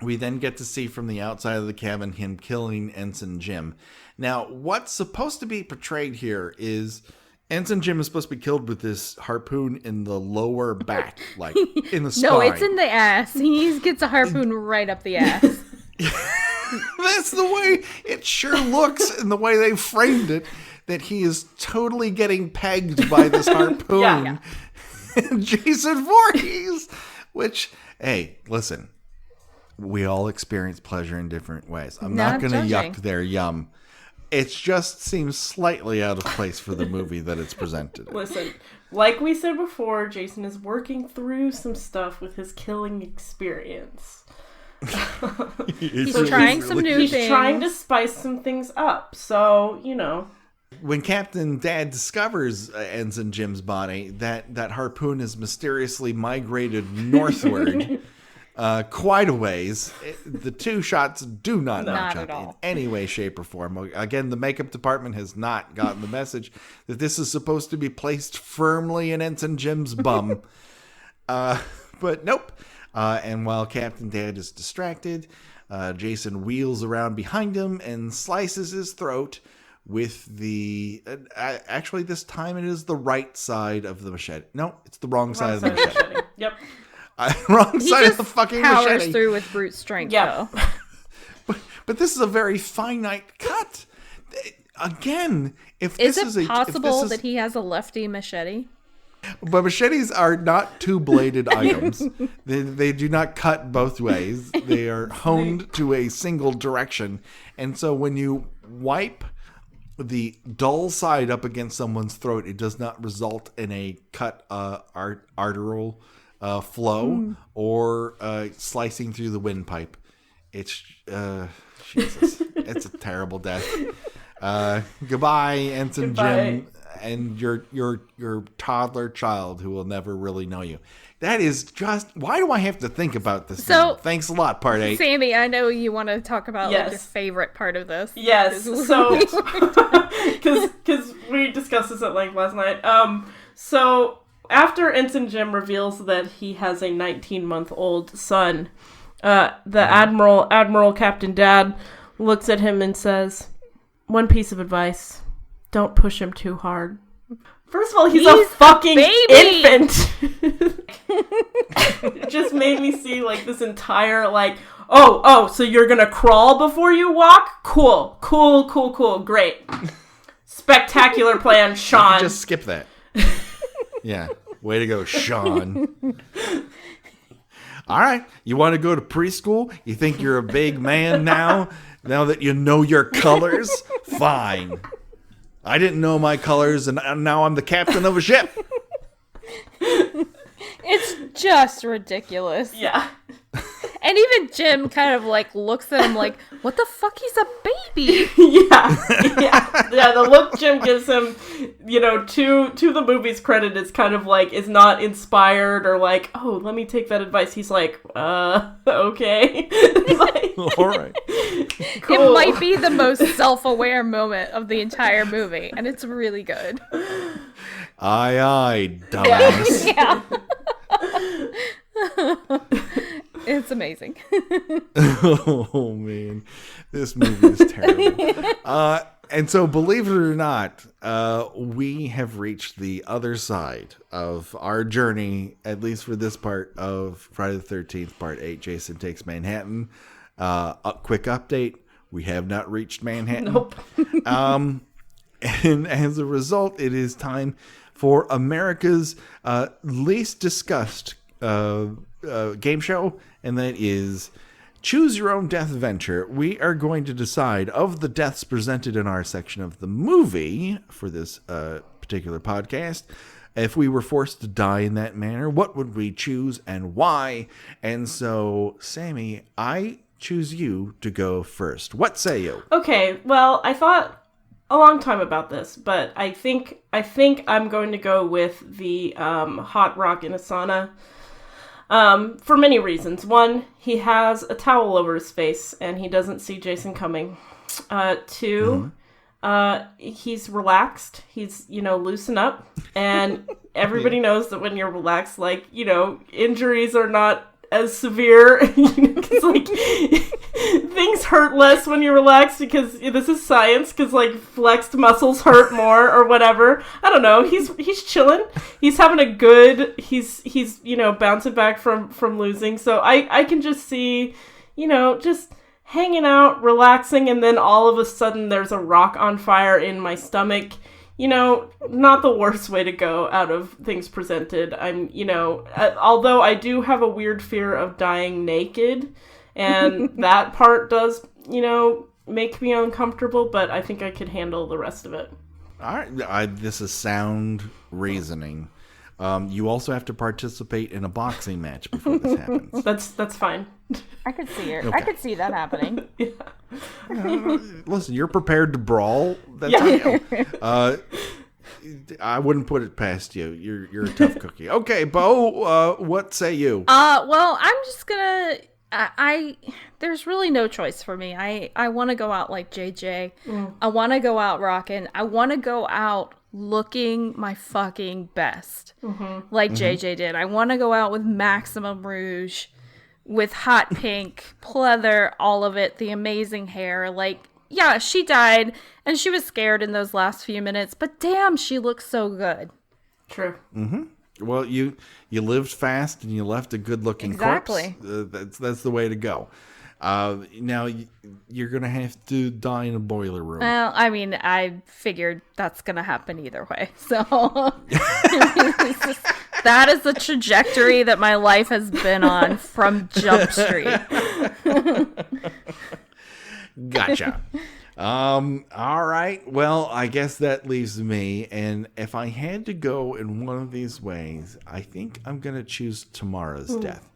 We then get to see from the outside of the cabin him killing Ensign Jim. Now, what's supposed to be portrayed here is Ensign Jim is supposed to be killed with this harpoon in the lower back, like in the spine. No, it's in the ass. He gets a harpoon right up the ass. That's the way it sure looks in the way they framed it, that he is totally getting pegged by this harpoon. Yeah. Jason Voorhees, which, hey, listen, we all experience pleasure in different ways. I'm not going to yuck their yum. It just seems slightly out of place for the movie that it's presented in. Listen, like we said before, Jason is working through some stuff with his killing experience. He's trying some new things. He's trying to spice some things up. So, When Captain Dad discovers Ensign Jim's body, that harpoon is mysteriously migrated northward. Quite a ways. The two shots do not match up in any way, shape, or form. Again, the makeup department has not gotten the message that this is supposed to be placed firmly in Ensign Jim's bum. But nope. And while Captain Dad is distracted, Jason wheels around behind him and slices his throat with the... actually, this time it is the right side of the machete. No, it's the wrong side of the machete. Yep. Wrong side of the fucking machete. He powers through with brute strength, though. But this is a very finite cut. Again, if is this it possible that he has a lefty machete? But machetes are not two-bladed items. They do not cut both ways. They are honed to a single direction. And so when you wipe the dull side up against someone's throat, it does not result in a cut arterial flow or slicing through the windpipe. It's Jesus. It's a terrible death. Goodbye, Ensign Jim, and your toddler child who will never really know you. That is just... Why do I have to think about this? So, thanks a lot, Part 8. Sammy, I know you want to talk about your favorite part of this. Yes, so... Because we discussed this at length last night. So, after Ensign Jim reveals that he has a 19-month-old son, the Admiral Captain Dad looks at him and says, "One piece of advice. Don't push him too hard." First of all, he's a fucking infant. It just made me see this entire so you're gonna crawl before you walk? Cool, great. Spectacular plan, Sean. Just skip that. Yeah, way to go, Sean. All right, you want to go to preschool? You think you're a big man now that you know your colors? Fine. I didn't know my colors, and now I'm the captain of a ship. It's just ridiculous. Yeah. And even Jim kind of looks at him like, what the fuck? He's a baby. Yeah. The look Jim gives him, to the movie's credit, is kind of is not inspired or oh, let me take that advice. He's like, okay. All right. Cool. It might be the most self-aware moment of the entire movie, and it's really good. Aye, dumbass. Yeah. It's amazing. Oh, man. This movie is terrible. And so, believe it or not, we have reached the other side of our journey, at least for this part of Friday the 13th, Part 8, Jason Takes Manhattan. A quick update. We have not reached Manhattan. Nope. And as a result, it is time for America's least discussed game show, and that is Choose Your Own Death Venture. We are going to decide, of the deaths presented in our section of the movie for this particular podcast, if we were forced to die in that manner, what would we choose and why? And so, Sammy, I choose you to go first. What say you? Okay, well, I thought a long time about this, but I think I'm going to go with the hot rock in a sauna. For many reasons. One, he has a towel over his face and he doesn't see Jason coming. Two, he's relaxed. He's, loosen up. And everybody knows that when you're relaxed, like, injuries are not as severe. Because, like, things hurt less when you're relaxed because this is science. Because, like, flexed muscles hurt more or whatever. I don't know. He's chilling. He's having a good. He's bouncing back from losing. So I can just see, just hanging out, relaxing, and then all of a sudden there's a rock on fire in my stomach. Not the worst way to go out of things presented. Although I do have a weird fear of dying naked, and that part does, make me uncomfortable, but I think I could handle the rest of it. All right. This is sound reasoning. You also have to participate in a boxing match before this happens. That's fine. I could see it. Okay. I could see that happening. Yeah. Listen, you're prepared to brawl. That's I wouldn't put it past you. You're a tough cookie. Okay, Beau, what say you? Well, I'm just gonna. There's really no choice for me. I want to go out like JJ. I want to go out rocking. I want to go out looking my fucking best, like JJ did. I want to go out with Maximum Rouge, with hot pink, pleather, all of it, the amazing hair. Like, yeah, she died, and she was scared in those last few minutes, but damn, she looks so good. True. Well, you lived fast and you left a good-looking corpse. That's the way to go. Now you're gonna have to die in a boiler room. Well, I mean, I figured that's gonna happen either way. So that is the trajectory that my life has been on from Jump Street. Gotcha. All right. Well, I guess that leaves me. And if I had to go in one of these ways, I think I'm going to choose Tamara's death.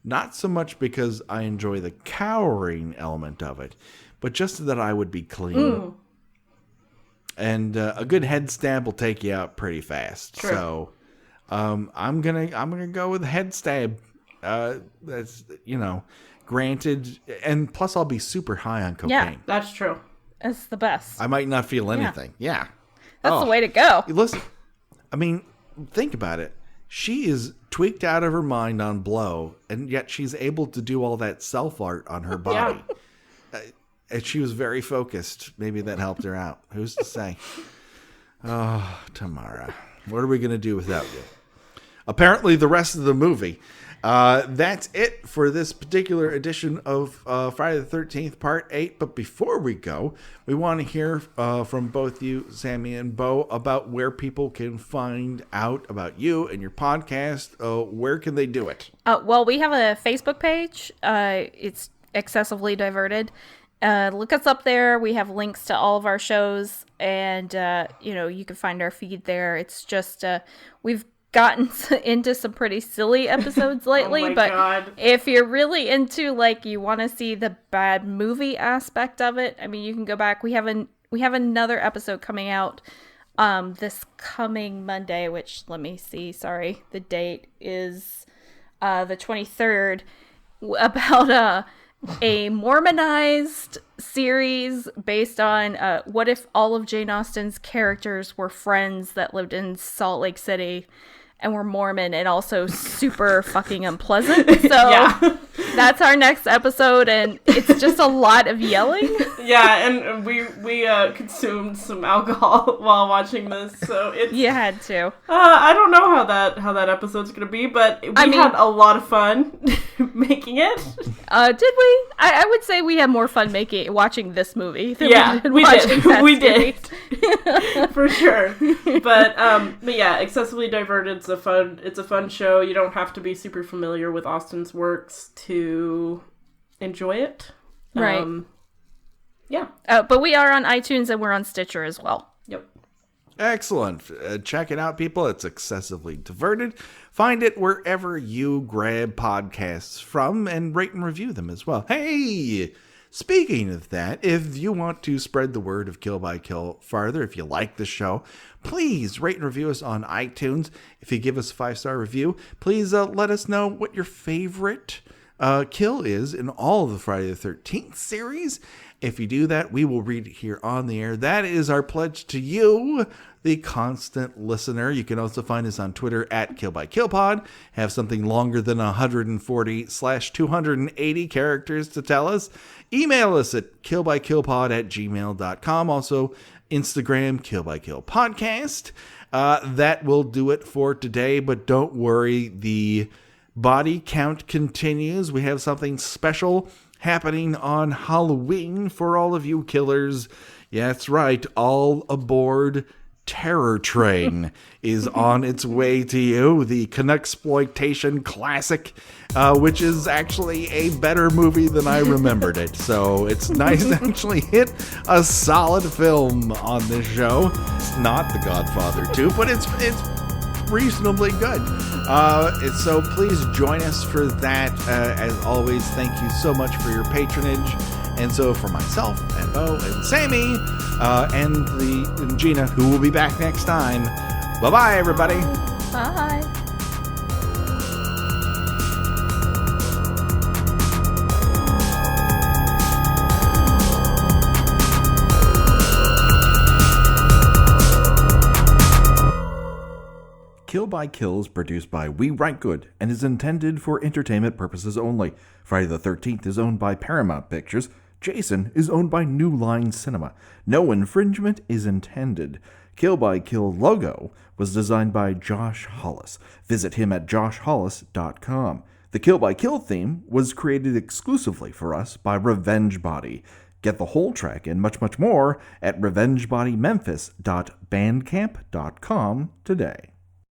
Not so much because I enjoy the cowering element of it, but just that I would be clean. And a good head stab will take you out pretty fast. True. So I'm gonna go with head stab. That's granted, and plus I'll be super high on cocaine. Yeah. That's true. It's the best. I might not feel anything. Yeah. That's the way to go. Listen, I mean, think about it. She is tweaked out of her mind on blow, and yet she's able to do all that self-art on her body. And she was very focused. Maybe that helped her out. Who's to say? Oh, Tamara. What are we going to do without you? Apparently, the rest of the movie. That's it for this particular edition of Friday the 13th, Part 8. But before we go, we want to hear from both you, Sammi and Beau, about where people can find out about you and your podcast. Where can they do it? Well, we have a Facebook page. It's Excessively Diverted. Look us up there. We have links to all of our shows, and you can find our feed there. It's just we've gotten into some pretty silly episodes lately, but God. If you're really into, like, you want to see the bad movie aspect of it, I mean, you can go back. We have another episode coming out this coming Monday, which, let me see, sorry, the date is the 23rd, about a Mormonized series based on what if all of Jane Austen's characters were friends that lived in Salt Lake City and were Mormon and also super fucking unpleasant. So that's our next episode, and it's just a lot of yelling. Yeah, and we consumed some alcohol while watching this, so it's... You had to. I don't know how that episode's gonna be, but we had a lot of fun making it. Did we? I would say we had more fun watching this movie than we did. We did. For sure. But yeah, Excessively Diverted. It's a fun show. You don't have to be super familiar with Austen's works to enjoy it. Right. Yeah. But we are on iTunes and we're on Stitcher as well. Yep. Excellent. Check it out, people. It's excessively diverted. Find it wherever you grab podcasts from and rate and review them as well. Hey, speaking of that, if you want to spread the word of Kill by Kill farther, if you like the show, please rate and review us on iTunes. If you give us a 5-star review, please let us know what your favorite kill is in all of the Friday the 13th series. If you do that, we will read it here on the air. That is our pledge to you, the constant listener. You can also find us on Twitter at KillByKillPod. Have something longer than 140/280 characters to tell us. Email us at killbykillpod@gmail.com. Also, Instagram, KillByKillPodcast. That will do it for today, but don't worry, the body count continues. We have something special happening on Halloween for all of you killers. Yeah, that's right. All Aboard Terror Train is on its way to you. The Canucksploitation classic, which is actually a better movie than I remembered it. So it's nice to actually hit a solid film on this show. Not The Godfather 2, but it's reasonably good. So please join us for that. As always, thank you so much for your patronage. And so for myself and Beau and Sammi and Gina, who will be back next time. Bye-bye, everybody. Bye. Kill by Kill is produced by We Write Good and is intended for entertainment purposes only. Friday the 13th is owned by Paramount Pictures. Jason is owned by New Line Cinema. No infringement is intended. Kill by Kill logo was designed by Josh Hollis. Visit him at joshhollis.com. The Kill by Kill theme was created exclusively for us by Revenge Body. Get the whole track and much, much more at revengebodymemphis.bandcamp.com today.